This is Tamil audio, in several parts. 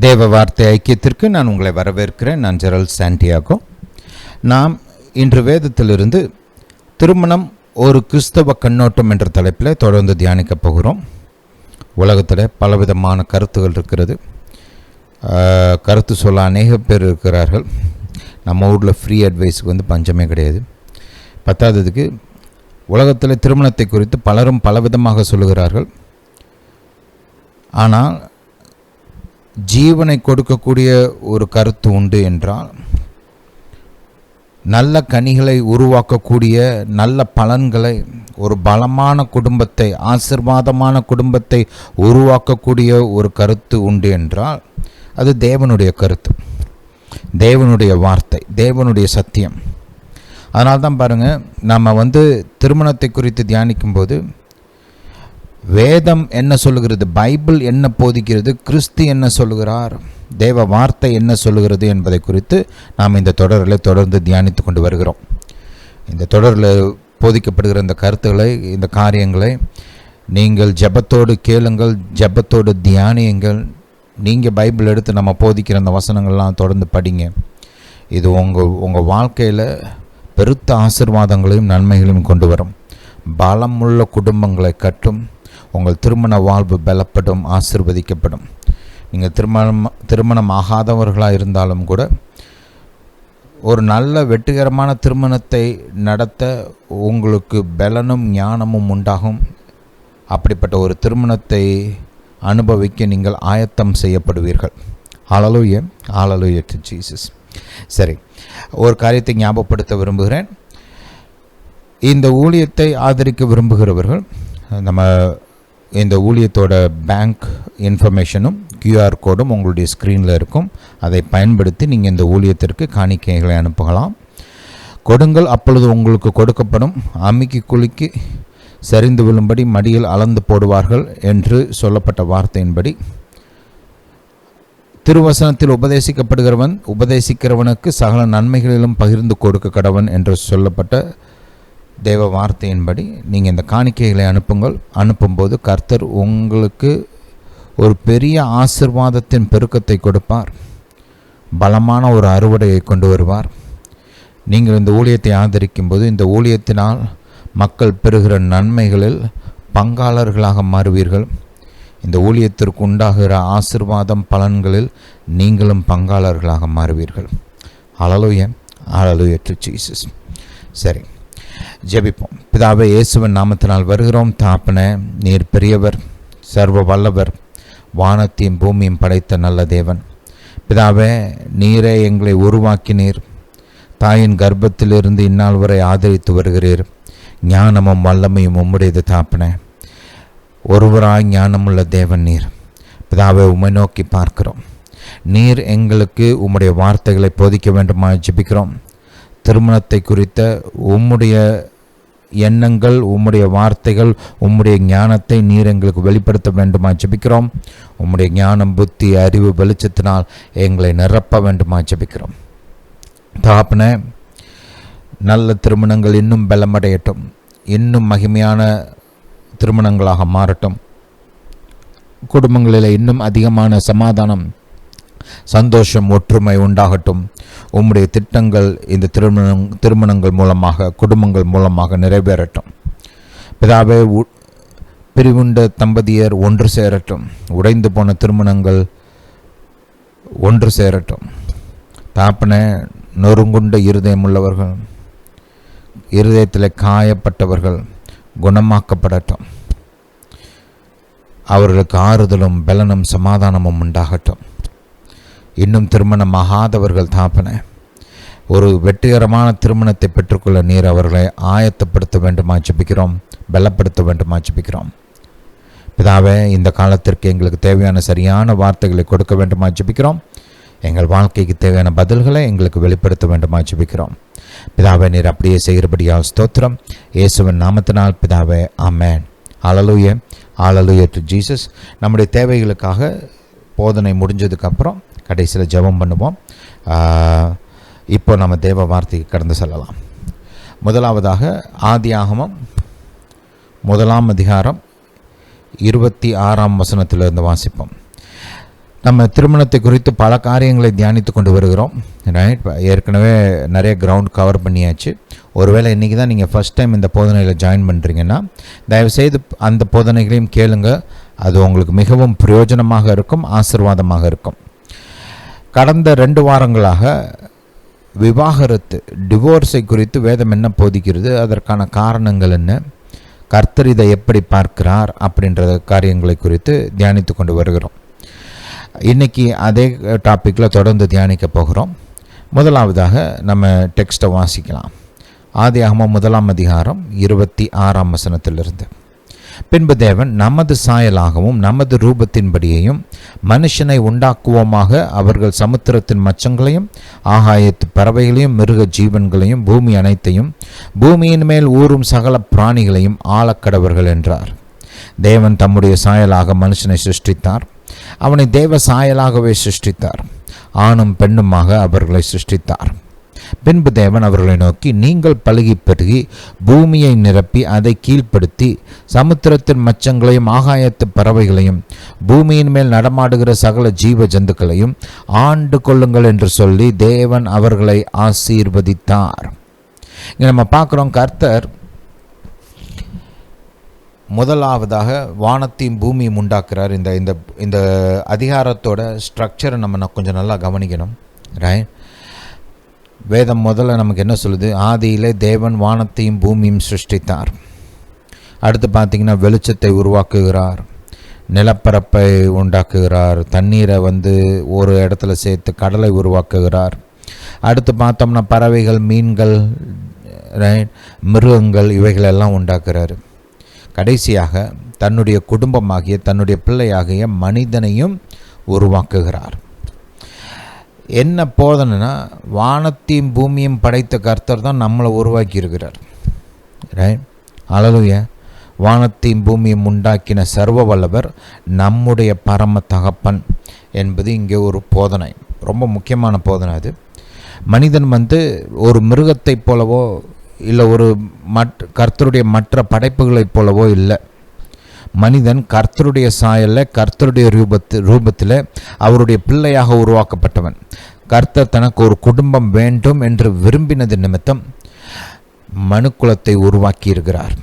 தேவ வார்த்தை ஐக்கியத்திற்கு நான் உங்களை வரவேற்கிறேன். நான் ஜெரல் சாண்டியாகோ. நாம் இன்று வேதத்திலிருந்து திருமணம் ஒரு கிறிஸ்தவ கண்ணோட்டம் என்ற தலைப்பில் தொடர்ந்து தியானிக்கப் போகிறோம். உலகத்தில் பலவிதமான கருத்துகள் இருக்கிறது. கருத்து சொல்ல அநேக பேர் இருக்கிறார்கள். நம்ம ஊரில் ஃப்ரீ அட்வைஸுக்கு பஞ்சமே கிடையாது. பத்தாததுக்கு உலகத்தில் திருமணத்தை குறித்து பலரும் பலவிதமாக சொல்லுகிறார்கள். ஆனால் ஜீவனை கொடுக்கக்கூடிய ஒரு கருத்து உண்டு என்றால், நல்ல கனிகளை உருவாக்கக்கூடிய நல்ல பலன்களை, ஒரு பலமான குடும்பத்தை, ஆசீர்வாதமான குடும்பத்தை உருவாக்கக்கூடிய ஒரு கருத்து உண்டு என்றால் அது தேவனுடைய கருத்து, தேவனுடைய வார்த்தை, தேவனுடைய சத்தியம். அதனால தான் பாருங்கள், நம்ம திருமணத்தை குறித்து தியானிக்கும்போது வேதம் என்ன சொல்லுகிறது, பைபிள் என்ன போதிக்கிறது, கிறிஸ்து என்ன சொல்லுகிறார், தேவ வார்த்தை என்ன சொல்லுகிறது என்பதை குறித்து நாம் இந்த தொடரில் தொடர்ந்து தியானித்து கொண்டு வருகிறோம். இந்த தொடரில் போதிக்கப்படுகிற இந்த கருத்துக்களை, இந்த காரியங்களை நீங்கள் ஜெபத்தோடு கேளுங்கள், ஜெபத்தோடு தியானியுங்கள். நீங்கள் பைபிள் எடுத்து நம்ம போதிக்கிற அந்த வசனங்கள்லாம் தொடர்ந்து படிங்க. இது உங்கள் வாழ்க்கையில் பெருத்த ஆசீர்வாதங்களையும் நன்மைகளையும் கொண்டு வரும். பலமுள்ள குடும்பங்களை கட்டும். உங்கள் திருமண வாழ்வு பலப்படும், ஆசீர்வதிக்கப்படும். நீங்கள் திருமணம் ஆகாதவர்களாக இருந்தாலும் கூட ஒரு நல்ல வெற்றிகரமான திருமணத்தை நடத்த உங்களுக்கு பலனும் ஞானமும் உண்டாகும். அப்படிப்பட்ட ஒரு திருமணத்தை அனுபவிக்க நீங்கள் ஆயத்தம் செய்யப்படுவீர்கள். ஹல்லேலூயா, ஹல்லேலூயா டு ஜீசஸ். சரி, ஒரு காரியத்தை ஞாபகப்படுத்த விரும்புகிறேன். இந்த ஊழியத்தை ஆதரிக்க விரும்புகிறவர்கள், நம்ம இந்த ஊழியத்தோட பேங்க் இன்ஃபர்மேஷனும் QR கோடும் உங்களுடைய ஸ்க்ரீனில் இருக்கும். அதை பயன்படுத்தி நீங்கள் இந்த ஊழியத்திற்கு காணிக்கைகளை அனுப்பலாம். கொடுங்கள், அப்பொழுது உங்களுக்கு கொடுக்கப்படும். அமுக்கி குலுக்கி சரிந்து விழும்படி மடியில் அளந்து போடுவார்கள் என்று சொல்லப்பட்ட வார்த்தையின்படி திருவசனத்தில் உபதேசிக்கிறவனுக்கு சகல நன்மைகளிலும் பகிர்ந்து கொடுக்க கடவன் என்று சொல்லப்பட்ட தேவ வார்த்தையின்படி நீங்கள் இந்த காணிக்கைகளை அனுப்பும்போது கர்த்தர் உங்களுக்கு ஒரு பெரிய ஆசீர்வாதத்தின் பெருக்கத்தை கொடுப்பார். பலமான ஒரு அறுவடையை கொண்டு வருவார். நீங்கள் இந்த ஊழியத்தை ஆதரிக்கும்போது இந்த ஊழியத்தினால் மக்கள் பெறுகிற நன்மைகளில் பங்காளர்களாக மாறுவீர்கள். இந்த ஊழியத்திற்கு உண்டாகிற ஆசீர்வாதம் பலன்களில் நீங்களும் பங்காளர்களாக மாறுவீர்கள். ஹல்லேலூயா, ஹல்லேலூயா டு ஜீசஸ். சரி, ஜெபிப்போம். பிதாவே, இயேசுவின் நாமத்தினால் வருகிறோம். தாப்பனே, நீர் பெரியவர், சர்வ வல்லவர், வானத்தையும் பூமியும் படைத்த நல்ல தேவன். பிதாவே, நீரே எங்களை உருவாக்கினீர். தாயின் கர்ப்பத்திலிருந்து இந்நாள் வரை ஆதரித்து வருகிறீர். ஞானமும் வல்லமையும் உம்முடையது தாப்பனே. ஒருவராய் ஞானமுள்ள தேவன் நீர். பிதாவே, உம்மை நோக்கி பார்க்கிறோம். நீர் எங்களுக்கு உம்முடைய வார்த்தைகளை போதிக்க வேண்டுமா ஜெபிக்கிறோம். திருமணத்தை குறித்த உம்முடைய எண்ணங்கள், உம்முடைய வார்த்தைகள், உம்முடைய ஞானத்தை நீர் எங்களுக்கு வெளிப்படுத்த வேண்டுமா ஜெபிக்கிறோம். உம்முடைய ஞானம், புத்தி, அறிவு, வெளிச்சத்தினால் எங்களை நிரப்ப வேண்டுமா ஜெபிக்கிறோம். தாப்பனே, நல்ல திருமணங்கள் இன்னும் பலமடையட்டும், இன்னும் மகிமையான திருமணங்களாக மாறட்டும். குடும்பங்களில் இன்னும் அதிகமான சமாதானம், சந்தோஷம், ஒற்றுமை உண்டாகட்டும். உம்முடைய திட்டங்கள் இந்த திருமணங்கள் மூலமாக, குடும்பங்கள் மூலமாக நிறைவேறட்டும். பிதாவே, பிரிவுண்ட தம்பதியர் ஒன்று சேரட்டும். உடைந்து போன திருமணங்கள் ஒன்று சேரட்டும். தாப்பனே, நொறுங்குண்ட இருதயம் உள்ளவர்கள், இருதயத்தில் காயப்பட்டவர்கள் குணமாக்கப்படட்டும். அவர்களுக்கு ஆறுதலும் பலனும் சமாதானமும் உண்டாகட்டும். இன்னும் திருமணமாகாதவர்கள் தாப்பனே, ஒரு வெற்றிகரமான திருமணத்தை பெற்றுக்கொள்ள நீர் அவர்களை ஆயத்தப்படுத்த வேண்டுமா ஜெபிக்கிறோம், பலப்படுத்த வேண்டுமா ஜெபிக்கிறோம். பிதாவே, இந்த காலத்திற்கு எங்களுக்கு தேவையான சரியான வார்த்தைகளை கொடுக்க வேண்டுமா ஜெபிக்கிறோம். எங்கள் வாழ்க்கைக்கு தேவையான பதில்களை எங்களுக்கு வெளிப்படுத்த வேண்டுமா ஜெபிக்கிறோம். பிதாவே, நீர் அப்படியே செய்கிறபடியால் ஸ்தோத்திரம். இயேசுவின் நாமத்தினால் பிதாவே, ஆமென். ஹல்லேலூயா, ஹல்லேலூயா டு ஜீசஸ். நம்முடைய தேவைகளுக்காக போதனை முடிஞ்சதுக்கப்புறம் கடைசியில் ஜெபம் பண்ணுவோம். இப்போ நம்ம தேவ வார்த்தைக்கு கடந்து செல்லலாம். முதலாவதாக ஆதியாகமம் 1 அதிகாரம் 26 வசனத்திலிருந்து வாசிப்போம். நம்ம திருமணத்தை குறித்து பல காரியங்களை தியானித்து கொண்டு வருகிறோம். ரைட், ஏற்கனவே நிறைய கிரவுண்ட் கவர் பண்ணியாச்சு. ஒருவேளை இன்றைக்கி தான் நீங்கள் ஃபஸ்ட் டைம் இந்த போதனையில் ஜாயின் பண்ணுறீங்கன்னா தயவுசெய்து அந்த போதனைகளையும் கேளுங்க. அது உங்களுக்கு மிகவும் பிரயோஜனமாக இருக்கும், ஆசீர்வாதமாக இருக்கும். கடந்த 2 வாரங்களாக விவாகரத்து, டிவோர்ஸை குறித்து வேதம் என்ன போதிக்கிறது, அதற்கான காரணங்கள் என்ன, கர்த்தர் இதை எப்படி பார்க்கிறார் அப்படின்ற காரியங்களை குறித்து தியானித்து கொண்டு வருகிறோம். இன்றைக்கி அதே டாப்பிக்கில் தொடர்ந்து தியானிக்க போகிறோம். முதலாவதாக நம்ம டெக்ஸ்ட்டை வாசிக்கலாம். ஆதியாகமம் 1ஆம் அதிகாரம் 26ஆம் வசனத்திலிருந்து. பின்பு தேவன் நமது சாயலாகவும் நமது ரூபத்தின்படியையும் மனுஷனை உண்டாக்குவோமாக, அவர்கள் சமுத்திரத்தின் மச்சங்களையும் ஆகாயத்து பறவைகளையும் மிருக ஜீவன்களையும் பூமி அனைத்தையும் பூமியின் மேல் ஊறும் சகல பிராணிகளையும் ஆளக்கடவர்கள் என்றார். தேவன் தம்முடைய சாயலாக மனுஷனை சிருஷ்டித்தார். அவனை தேவ சாயலாகவே சிருஷ்டித்தார், ஆணும் பெண்ணுமாக அவர்களை சிருஷ்டித்தார். பின்பு தேவன் அவர்களை நோக்கி, நீங்கள் பலுகி பெருகி பூமியை நிரப்பி அதை கீழ்ப்படுத்தி சமுத்திரத்தின் மச்சங்களையும் ஆகாயத்து பறவைகளையும் பூமியின் மேல் நடமாடுகிற சகல ஜீவ ஜந்துக்களையும் ஆண்டு கொள்ளுங்கள் என்று சொல்லி தேவன் அவர்களை ஆசீர்வதித்தார். இங்கே நம்ம பார்க்குறோம், கர்த்தர் முதலாவதாக வானத்தையும் பூமியும் உண்டாக்குறார். இந்த இந்த இந்த அதிகாரத்தோட ஸ்ட்ரக்சரை நம்ம கொஞ்சம் நல்லா கவனிக்கணும். ரைட், வேதம் முதல்ல நமக்கு என்ன சொல்லுது? ஆதியிலே தேவன் வானத்தையும் பூமியும் சிருஷ்டித்தார். அடுத்து பார்த்திங்கன்னா வெளிச்சத்தை உருவாக்குகிறார், நிலப்பரப்பை உண்டாக்குகிறார், தண்ணீரை ஒரு இடத்துல சேர்த்து கடலை உருவாக்குகிறார். அடுத்து பார்த்தோம்னா பறவைகள், மீன்கள், ரைட், மிருகங்கள், இவைகளெல்லாம் உண்டாக்குறாரு. கடைசியாக தன்னுடைய குடும்பமாகிய தன்னுடைய பிள்ளையாகிய மனிதனையும் உருவாக்குகிறார். என்ன போதனைனா, வானத்தையும் பூமியும் படைத்த கர்த்தர் தான் நம்மளை உருவாக்கி இருக்கிறார். ரைட், அல்லேலூயா. வானத்தையும் பூமியும் உண்டாக்கின சர்வ வல்லவர் நம்முடைய பரம தகப்பன் என்பது இங்கே ஒரு போதனை, ரொம்ப முக்கியமான போதனை. அது மனிதன் ஒரு மிருகத்தைப் போலவோ இல்லை ஒரு கர்த்தருடைய மற்ற படைப்புகளைப் போலவோ இல்லை. மனிதன் கர்த்தருடைய சாயலில், கர்த்தருடைய ரூபத்தில் அவருடைய பிள்ளையாக உருவாக்கப்பட்டவன். கர்த்தர் தனக்கு ஒரு குடும்பம் வேண்டும் என்று விரும்பினது நிமித்தம் மனுக்குலத்தை உருவாக்கி இருக்கிறார்.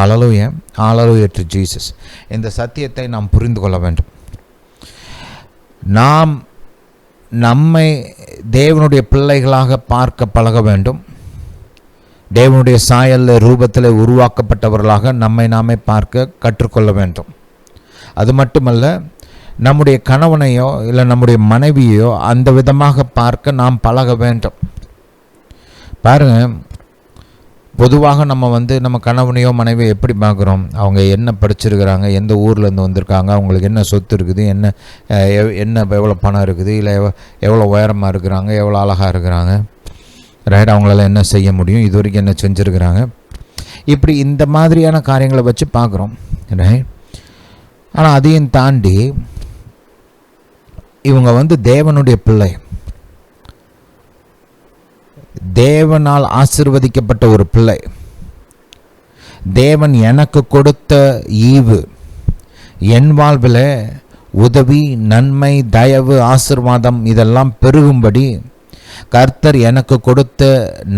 அல்லேலூயா, அல்லேலூயா டு ஜீசஸ். இந்த சத்தியத்தை நாம் புரிந்து கொள்ள வேண்டும். நாம் நம்மை தேவனுடைய பிள்ளைகளாக பார்க்க பழக வேண்டும். தேவனுடைய சாயல் ரூபத்தில் உருவாக்கப்பட்டவர்களாக நம்மை நாமே பார்க்க கற்றுக்கொள்ள வேண்டும். அது மட்டுமல்ல, நம்முடைய கணவனையோ இல்லை நம்முடைய மனைவியோ அந்த விதமாக பார்க்க நாம் பழக வேண்டும். பாருங்கள், பொதுவாக நம்ம கணவனையோ மனைவியோ எப்படி பார்க்குறோம்? அவங்க என்ன படிச்சிருக்கிறாங்க, எந்த ஊர்லேருந்து வந்திருக்காங்க, அவங்களுக்கு என்ன சொத்து இருக்குது, என்ன எவ்வளோ பணம் இருக்குது, இல்லை எவ்வளோ உயரமாக இருக்கிறாங்க, எவ்வளோ அழகாக இருக்கிறாங்க, ரைட், அவங்களால என்ன செய்ய முடியும், இது வரைக்கும் என்ன செஞ்சுருக்கிறாங்க, இப்படி இந்த மாதிரியான காரியங்களை வச்சு பார்க்குறோம். ரைட், ஆனால் அதையும் தாண்டி இவங்க தேவனுடைய பிள்ளை, தேவனால் ஆசீர்வதிக்கப்பட்ட ஒரு பிள்ளை. தேவன் எனக்கு கொடுத்த ஈவு, என் வாழ்வில் உதவி, நன்மை, தயவு, ஆசீர்வாதம் இதெல்லாம் பெருகும்படி கர்த்தர் எனக்கு கொடுத்த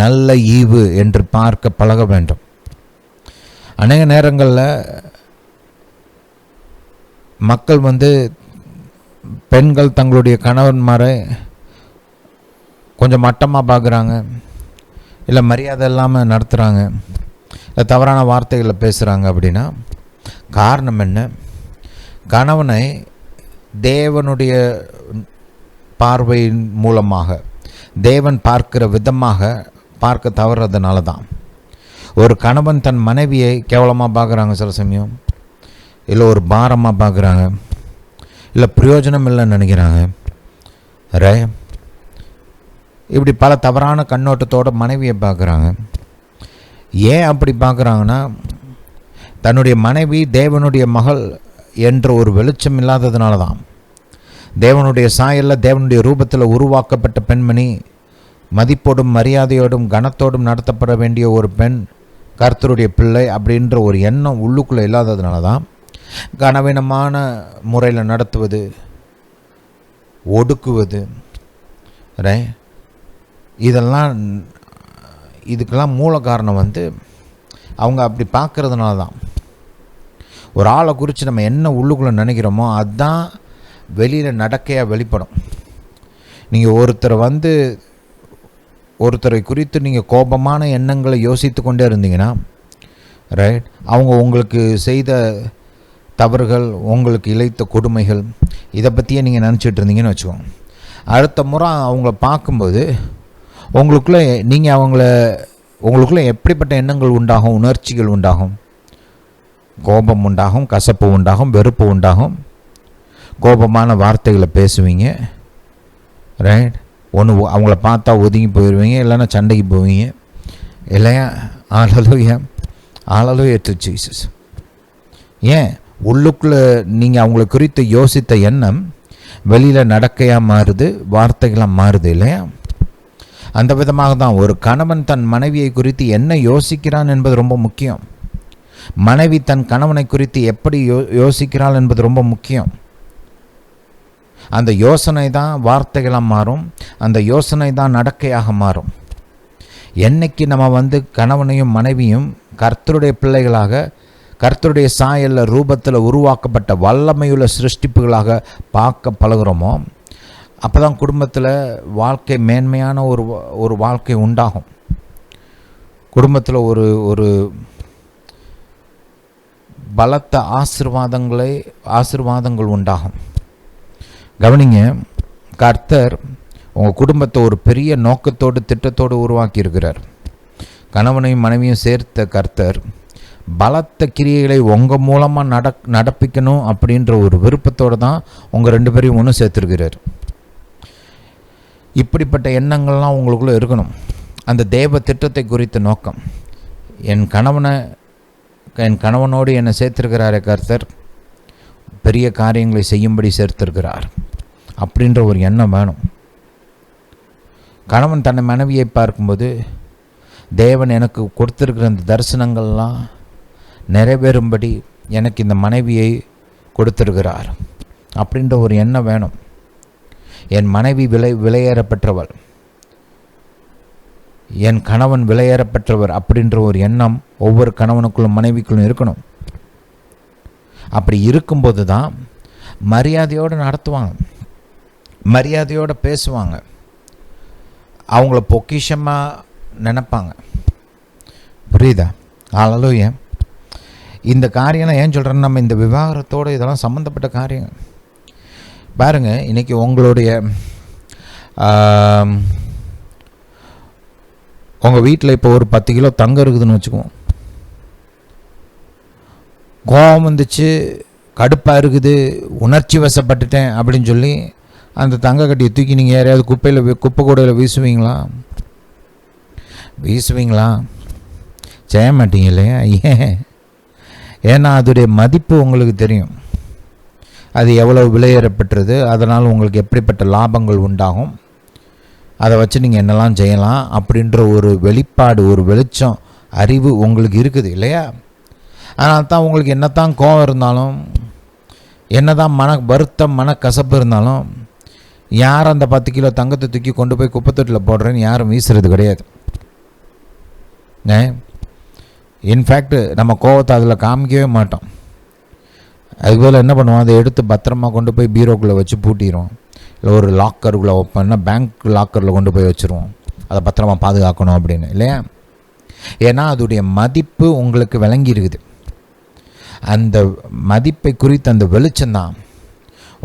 நல்ல ஈவு என்று பார்க்க பழக வேண்டும். அநேக நேரங்களில் மக்கள் பெண்கள் தங்களுடைய கணவன்மாரை கொஞ்சம் மட்டமாக பார்க்குறாங்க, இல்லை மரியாதை இல்லாமல் நடத்துகிறாங்க, இல்லை தவறான வார்த்தைகளில் பேசுகிறாங்க. அப்படின்னா காரணம் என்ன? கணவனை தேவனுடைய பார்வையின் மூலமாக, தேவன் பார்க்கிற விதமாக பார்க்க தவறுறதுனால தான். ஒரு கணவன் தன் மனைவியை கேவலமாக பார்க்குறாங்க, சில சமயம் இல்லை ஒரு பாரமாக பார்க்குறாங்க, இல்லை பிரயோஜனம் இல்லைன்னு நினைக்கிறாங்க. இப்படி பல தவறான கண்ணோட்டத்தோட மனைவியை பார்க்குறாங்க. ஏன் அப்படி பார்க்குறாங்கன்னா, தன்னுடைய மனைவி தேவனுடைய மகள் என்ற ஒரு வெளிச்சம் இல்லாததுனால தான். தேவனுடைய சாயலில், தேவனுடைய ரூபத்தில் உருவாக்கப்பட்ட பெண்மணி, மதிப்போடும் மரியாதையோடும் கனத்தோடும் நடத்தப்பட வேண்டிய ஒரு பெண், கர்த்தருடைய பிள்ளை அப்படின்ற ஒரு எண்ணம் உள்ளுக்குள்ளே இல்லாததுனால தான் கனவீனமான முறையில் நடத்துவது, ஒடுக்குவது, இதுக்கெல்லாம் மூல காரணம் அவங்க அப்படி பார்க்கறதுனால தான். ஒரு ஆளை குறித்து நம்ம என்ன உள்ளுக்குள்ளே நினைக்கிறோமோ அதுதான் வெளியில் நடக்கையாக வெளிப்படும். நீங்கள் ஒருத்தரை குறித்து நீங்கள் கோபமான எண்ணங்களை யோசித்து கொண்டே இருந்தீங்கன்னா அவங்க உங்களுக்கு செய்த தவறுகள், உங்களுக்கு இழைத்த கொடுமைகள், இதை பற்றியே நீங்கள் நினச்சிட்டு இருந்தீங்கன்னு வச்சுக்கோங்க. அடுத்த முறை அவங்கள பார்க்கும்போது உங்களுக்குள்ளே எப்படிப்பட்ட எண்ணங்கள் உண்டாகும், உணர்ச்சிகள் உண்டாகும், கோபம் உண்டாகும், கசப்பு உண்டாகும், வெறுப்பு உண்டாகும், கோபமான வார்த்தைகளை பேசுவீங்க. ஒன்று அவங்கள பார்த்தா ஒதுங்கி போயிடுவீங்க, இல்லைன்னா சண்டைக்கு போவீங்க இல்லையா? ஹல்லேலூயா டு ஜீசஸ். ஏன்? உள்ளுக்குள்ளே நீங்கள் அவங்கள குறித்து யோசித்த எண்ணம் வெளியில் நடக்கையாக மாறுது, வார்த்தைகளாக மாறுது இல்லையா? அந்த விதமாக தான் ஒரு கணவன் தன் மனைவியை குறித்து என்ன யோசிக்கிறான் என்பது ரொம்ப முக்கியம். மனைவி தன் கணவனை குறித்து எப்படி யோசிக்கிறாள் என்பது ரொம்ப முக்கியம். அந்த யோசனை தான் வார்த்தைகளாக மாறும், அந்த யோசனை தான் நடக்கையாக மாறும். என்னைக்கு நம்ம கணவனையும் மனைவியும் கர்த்தருடைய பிள்ளைகளாக, கர்த்தருடைய சாயல்ல ரூபத்தில் உருவாக்கப்பட்ட வல்லமையுள்ள சிருஷ்டிப்புகளாக பார்க்க பழகிறோமோ அப்போ தான் குடும்பத்தில் வாழ்க்கை மேன்மையான ஒரு வாழ்க்கை உண்டாகும். குடும்பத்தில் ஒரு பலத்த ஆசீர்வாதங்கள் உண்டாகும். கவனிங்க, கர்த்தர் உங்கள் குடும்பத்தை ஒரு பெரிய நோக்கத்தோடு திட்டத்தோடு உருவாக்கி இருக்கிறார். கணவனையும் மனைவியும் சேர்த்த கர்த்தர் பலத்த கிரியைகளை உங்கள் மூலமாக நடப்பிக்கணும் அப்படின்ற ஒரு விருப்பத்தோடு தான் உங்கள் 2 பேரையும் ஒன்று சேர்த்துருக்கிறார். இப்படிப்பட்ட எண்ணங்கள்லாம் உங்களுக்குள்ளே இருக்கணும். அந்த தேவ திட்டத்தை குறித்த நோக்கம், என் கணவனோடு என்னை சேர்த்திருக்கிறாரே கர்த்தர், பெரிய காரியங்களை செய்யும்படி சேர்த்திருக்கிறார் அப்படின்ற ஒரு எண்ணம் வேணும். கணவன் தன்னை மனைவியை பார்க்கும்போது தேவன் எனக்கு கொடுத்துருக்கிற அந்த தரிசனங்கள்லாம் நிறைவேறும்படி எனக்கு இந்த மனைவியை கொடுத்துருக்கிறார் அப்படின்ற ஒரு எண்ணம் வேணும். என் மனைவி விலையேறப்பெற்றவள், என் கணவன் விலையேறப்பெற்றவர் அப்படின்ற ஒரு எண்ணம் ஒவ்வொரு கணவனுக்குள்ளும் மனைவிக்குள்ளும் இருக்கணும். அப்படி இருக்கும்போது தான் மரியாதையோடு நடத்துவாங்க, மரியாதையோடு பேசுவாங்க, அவங்கள பொக்கிஷமாக நினைப்பாங்க. புரியுதா? ஹல்லேலூயா. இந்த காரியம்லாம் ஏன் சொல்கிறேன்னா, நம்ம இந்த விவாகரத்தோடு இதெல்லாம் சம்மந்தப்பட்ட காரியம். பாருங்கள், இன்றைக்கி உங்களுடைய உங்கள் வீட்டில் இப்போ ஒரு 10 கிலோ தங்கம் இருக்குதுன்னு வச்சுக்குவோம். கோபம் வந்துச்சு, கடுப்பாக இருக்குது, உணர்ச்சி வசப்பட்டுட்டேன் அப்படின்னு சொல்லி அந்த தங்க கட்டியை தூக்கி நீங்கள் யாரையாவது குப்பை கூடையில் வீசுவீங்களா? செய்ய மாட்டீங்க இல்லையா? ஏன்னா அதோடைய மதிப்பு உங்களுக்கு தெரியும். அது எவ்வளவு விலையேறப்பெற்றது, அதனால் உங்களுக்கு எப்படிப்பட்ட லாபங்கள் உண்டாகும், அதை வச்சு நீங்கள் என்னெல்லாம் செய்யலாம் அப்படின்ற ஒரு வெளிப்பாடு, ஒரு வெளிச்சம், அறிவு உங்களுக்கு இருக்குது இல்லையா? அதனால தான் உங்களுக்கு என்னத்தான் கோபம் இருந்தாலும், என்னதான் வருத்தம், மனக்கசப்பு இருந்தாலும், யாரும் அந்த 10 கிலோ தங்கத்தை தூக்கி கொண்டு போய் குப்பைத்தொட்டில் போடுறேன்னு யாரும் வீசுறது கிடையாது. இன்ஃபேக்ட் நம்ம கோபத்தை அதில் காமிக்கவே மாட்டோம். அதுபோல் என்ன பண்ணுவோம், அதை எடுத்து பத்திரமா கொண்டு போய் பீரோக்குள்ளே வச்சு பூட்டிடுவோம், இல்லை ஒரு லாக்கருக்குள்ளே வைப்போம்னா பேங்க் லாக்கரில் கொண்டு போய் வச்சுருவோம், அதை பத்திரமா பாதுகாக்கணும் அப்படின்னு இல்லையா? ஏன்னா அதோடைய மதிப்பு உங்களுக்கு விளங்கி இருக்குது. அந்த மதிப்பை குறித்து அந்த வெளிச்சம்தான்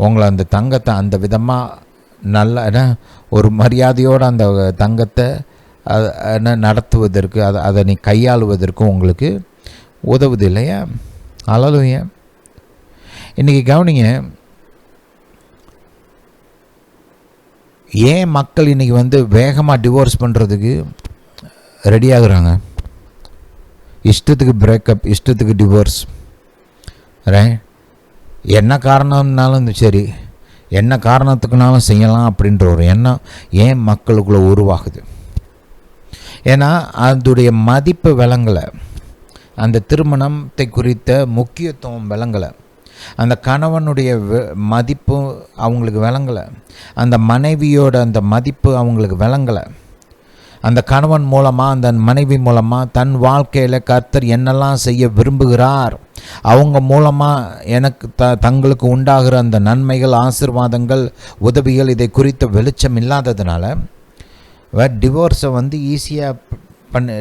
உங்களை அந்த தங்கத்தை அந்த விதமாக நல்ல ஒரு மரியாதையோடு அந்த தங்கத்தை நடத்துவதற்கு, அதை நீ கையாளுவதற்கும் உங்களுக்கு உதவுது இல்லையா? ஹல்லேலூயா. இன்றைக்கி கவனிங்க, ஏன் மக்கள் இன்றைக்கி வேகமாக டிவோர்ஸ் பண்ணுறதுக்கு ரெடி ஆகுறாங்க? இஷ்டத்துக்கு பிரேக்கப், இஷ்டத்துக்கு டிவோர்ஸ். என்ன காரணம்னாலும் சரி, என்ன காரணத்துக்குனாலும் செய்யலாம் அப்படின்ற ஒரு எண்ணம் ஏன் மக்களுக்குள்ளே உருவாகுது? ஏன்னா அதோடைய மதிப்பு விளங்கலை, அந்த திருமணத்தை குறித்த முக்கியத்துவம் விளங்கலை. அந்த கணவனுடைய மதிப்பு அவங்களுக்கு விளங்கலை, அந்த மனைவியோட அந்த மதிப்பு அவங்களுக்கு விளங்கலை. அந்த கணவன் மூலமாக, அந்த மனைவி மூலமாக தன் வாழ்க்கையில் கர்த்தர் என்னெல்லாம் செய்ய விரும்புகிறார், அவங்க மூலமாக எனக்கு தங்களுக்கு உண்டாகிற அந்த நன்மைகள், ஆசீர்வாதங்கள், உதவிகள், இதை குறித்த வெளிச்சம் இல்லாததுனால டிவோர்ஸை வந்து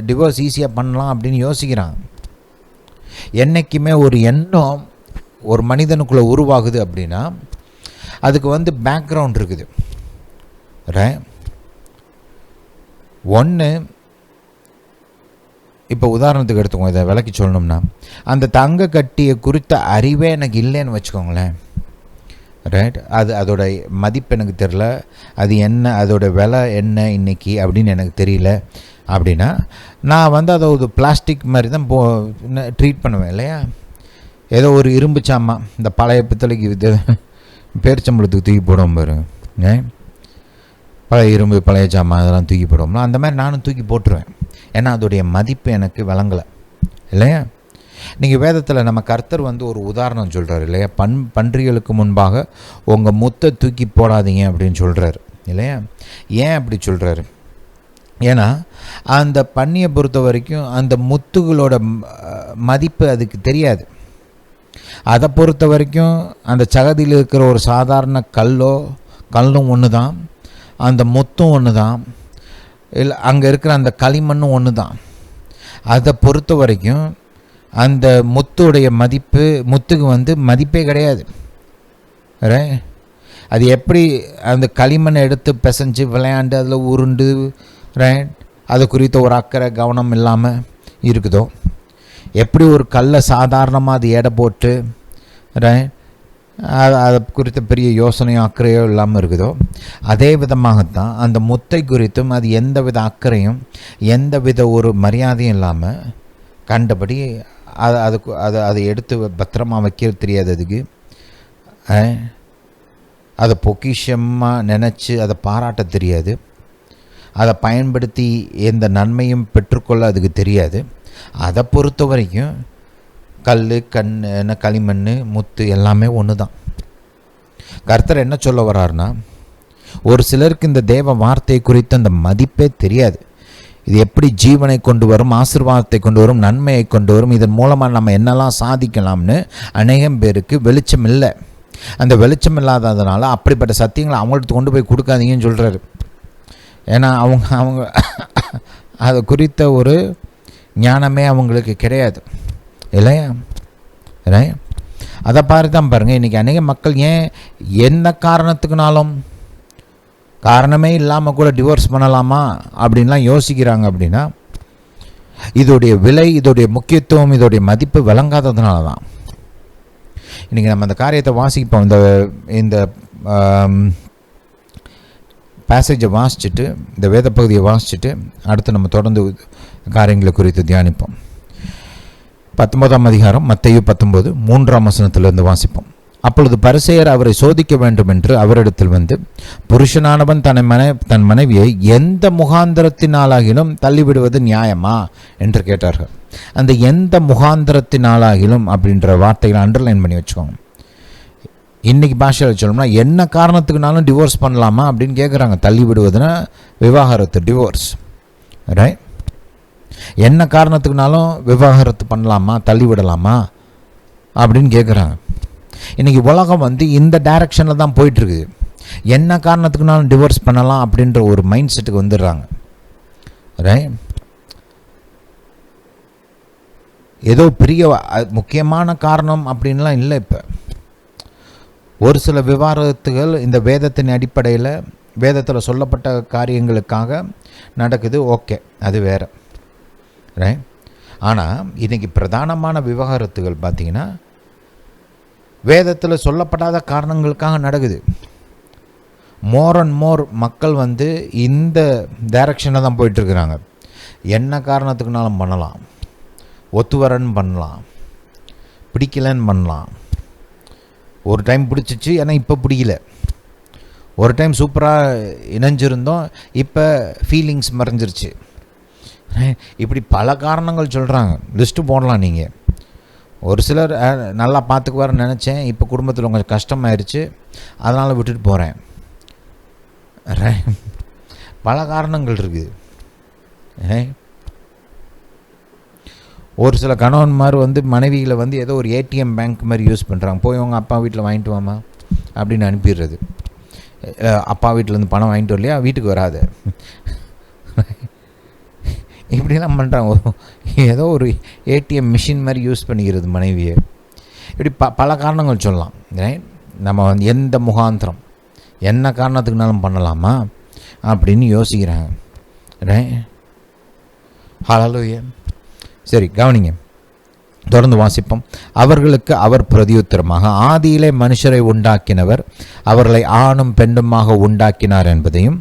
டிவோர்ஸ் ஈஸியாக பண்ணலாம் அப்படின்னு யோசிக்கிறாங்க. என்றைக்குமே ஒரு எண்ணம் ஒரு மனிதனுக்குள்ளே உருவாகுது அப்படின்னா அதுக்கு வந்து பேக்ரவுண்ட் இருக்குது. ஒன்று, இப்போ உதாரணத்துக்கு எடுத்துக்கோங்க, இதை விளக்கி சொல்லணும்னா, அந்த தங்க கட்டியை குறித்த அறிவே எனக்கு இல்லைன்னு வச்சுக்கோங்களேன். ரைட், அதோட மதிப்பு எனக்கு தெரில, அது என்ன, அதோட விலை என்ன இன்றைக்கி அப்படின்னு எனக்கு தெரியல அப்படின்னா நான் வந்து அதை ஒரு பிளாஸ்டிக் மாதிரி தான் ட்ரீட் பண்ணுவேன் இல்லையா. ஏதோ ஒரு இரும்பு சாமா, இந்த பழைய பித்தளைக்கு இது பேரிச்சம்பளத்துக்கு தூக்கி போடுவோம் பாருங்க, பழைய இரும்பு, பழைய சாமா அதெல்லாம் தூக்கி போடுவோம்னா அந்த மாதிரி நானும் தூக்கி போட்டுருவேன். ஏன்னா அதோடைய மதிப்பு எனக்கு விளங்கலை இல்லையா. நீங்கள் வேதத்தில் நம்ம கர்த்தர் வந்து ஒரு உதாரணம் சொல்கிறார் இல்லையா, பன்றிகளுக்கு முன்பாக உங்கள் முத்தை தூக்கி போடாதீங்க அப்படின்னு சொல்கிறார் இல்லையா. ஏன் அப்படி சொல்கிறாரு? ஏன்னா அந்த பன்னியை பொறுத்த வரைக்கும் அந்த முத்துகளோட மதிப்பு அதுக்கு தெரியாது. அதை பொறுத்த வரைக்கும் அந்த சகதியில் இருக்கிற ஒரு சாதாரண கல்லும் ஒன்று தான், அந்த முத்தும் ஒன்று தான், இல்லை அங்கே இருக்கிற அந்த களிமண்ணும் ஒன்று தான். அதை பொறுத்த வரைக்கும் அந்த முத்துடைய முத்துக்கு வந்து மதிப்பே கிடையாது. அது எப்படி அந்த களிமண்ணை எடுத்து பிசைஞ்சு விளையாண்டு அதில் உருண்டு அது குறித்த ஒரு அக்கறை கவனம் இல்லாமல் இருக்குதோ, எப்படி ஒரு கல்லை சாதாரணமாக அது எடை போட்டு அதை குறித்த பெரிய யோசனையோ அக்கறையோ இல்லாமல் இருக்குதோ, அதே விதமாகத்தான் அந்த முத்தை குறித்தும் அது எந்த வித அக்கறையும் எந்த வித ஒரு மரியாதையும் இல்லாமல் கண்டபடி அதை எடுத்து பத்திரமாக வைக்கிறது தெரியாது அதுக்கு. அதை பொக்கிஷமாக நினச்சி அதை பாராட்ட தெரியாது. அதை பயன்படுத்தி எந்த நன்மையும் பெற்றுக்கொள்ள அதுக்கு தெரியாது. அதை பொறுத்த வரைக்கும் களிமண், முத்து எல்லாமே ஒன்று தான். கர்த்தர் என்ன சொல்ல வர்றாருன்னா, ஒரு சிலருக்கு இந்த தேவ வார்த்தை குறித்து அந்த மதிப்பே தெரியாது. இது எப்படி ஜீவனை கொண்டு வரும், ஆசீர்வாதத்தை கொண்டு வரும், நன்மையை கொண்டு வரும், இதன் மூலமாக நம்ம என்னெல்லாம் சாதிக்கலாம்னு அநேகம் பேருக்கு வெளிச்சம் இல்லை. அந்த வெளிச்சம் இல்லாததுனால அப்படிப்பட்ட சத்தியங்களை அவங்கள்ட்ட கொண்டு போய் கொடுக்காதீங்கன்னு சொல்கிறாரு. ஏன்னா அவங்க அதை குறித்த ஒரு ஞானமே அவங்களுக்கு கிடையாது இல்லையா. அதை பாரு தான் பாருங்கள், இன்றைக்கி அநேக மக்கள் ஏன் எந்த காரணமே இல்லாமல் கூட டிவோர்ஸ் பண்ணலாமா அப்படின்லாம் யோசிக்கிறாங்க. அப்படின்னா இதோடைய விலை, இதோடைய முக்கியத்துவம், இதோடைய மதிப்பு விளங்காததுனால தான். இன்றைக்கி நம்ம அந்த காரியத்தை வாசிப்போம். இந்த பேசேஜை வாசிச்சுட்டு, இந்த வேத பகுதியை வாசிச்சுட்டு அடுத்து நம்ம தொடர்ந்து காரியங்களை குறித்து தியானிப்போம். 19ஆம் அதிகாரம் மத்தேயு 19 3ஆம் வசனத்திலிருந்து வாசிப்போம். அப்பொழுது பரிசேயர் அவரை சோதிக்க வேண்டும் என்று அவரிடத்தில் வந்து, புருஷனானவன் தன் மனைவியை எந்த முகாந்திரத்தினாலாகிலும் தள்ளிவிடுவது நியாயமா என்று கேட்டார்கள். அந்த எந்த முகாந்திரத்தினாலாகிலும் அப்படின்ற வார்த்தைகளை அண்டர்லைன் பண்ணி வச்சுக்கோங்க. இன்றைக்கி பாஷையில் சொல்லணும்னா என்ன காரணத்துக்குனாலும் டிவோர்ஸ் பண்ணலாமா அப்படின்னு கேட்குறாங்க. தள்ளி விடுவதுன்னா விவாகரத்து, டிவோர்ஸ். ரைட், என்ன காரணத்துக்குனாலும் விவாகரத்து பண்ணலாமா, தள்ளி விடலாமா அப்படின்னு கேட்குறாங்க. இன்றைக்கி உலகம் வந்து இந்த டைரக்ஷனில் தான் போயிட்டுருக்குது. என்ன காரணத்துக்குனாலும் டிவோர்ஸ் பண்ணலாம் அப்படின்ற ஒரு மைண்ட் செட்டுக்கு வந்துடுறாங்க. ரைட், ஏதோ பெரிய முக்கியமான காரணம் அப்படின்லாம் இல்லை. இப்போ ஒரு சில விவாதத்துகள் இந்த வேதத்தின் அடிப்படையில், வேதத்தில் சொல்லப்பட்ட காரியங்களுக்காக நடக்குது, ஓகே, அது வேறு. ரைட், ஆனால் இன்றைக்கி பிரதானமான விவாகரத்துகள் பார்த்திங்கன்னா வேதத்தில் சொல்லப்படாத காரணங்களுக்காக நடக்குது. மோர் அண்ட் மோர் மக்கள் வந்து இந்த டைரக்ஷனை தான் போயிட்டுருக்குறாங்க. என்ன காரணத்துக்குனாலும் பண்ணலாம், ஒத்து வரன்னு பண்ணலாம், பிடிக்கலன்னு பண்ணலாம். ஒரு டைம் பிடிச்சிச்சு, ஏன்னா இப்போ பிடிக்கல. ஒரு டைம் சூப்பராக இணைஞ்சிருந்தோம், இப்போ ஃபீலிங்ஸ் மறைஞ்சிருச்சு. இப்படி பல காரணங்கள் சொல்கிறாங்க, லிஸ்ட்டு போடலாம் நீங்கள். ஒரு சிலர் நல்லா பார்த்துக்குவாருன்னு நினச்சேன், இப்போ குடும்பத்தில் கொஞ்சம் கஷ்டமாயிருச்சு, அதனால் விட்டுட்டு போகிறேன். பல காரணங்கள் இருக்குது. ஒரு சில கணவன்மார் மனைவிகளை ஏதோ ஒரு ஏடிஎம் பேங்க் மாதிரி யூஸ் பண்ணுறாங்க. போய் உங்கள் அப்பா வீட்டில் வாங்கிட்டு வாமா அப்படின்னு அனுப்பிடுறது. அப்பா வீட்டிலேருந்து பணம் வாங்கிட்டு வரலையா, வீட்டுக்கு வராது, இப்படிலாம் பண்ணுறாங்க. ஏதோ ஒரு ஏடிஎம் மிஷின் மாதிரி யூஸ் பண்ணிக்கிறது மனைவியை. இப்படி பல காரணங்கள் சொல்லலாம். நம்ம எந்த முகாந்திரம் என்ன காரணத்துக்குனாலும் பண்ணலாமா அப்படின்னு யோசிக்கிறாங்க. ஹல்லேலூயா. சரி, கவனிங்க, தொடர்ந்து வாசிப்போம். அவர்களுக்கு அவர் பிரதியுத்தரமாக, ஆதியிலே மனுஷரை உண்டாக்கினவர் அவர்களை ஆணும் பெண்ணுமாக உண்டாக்கினார் என்பதையும்,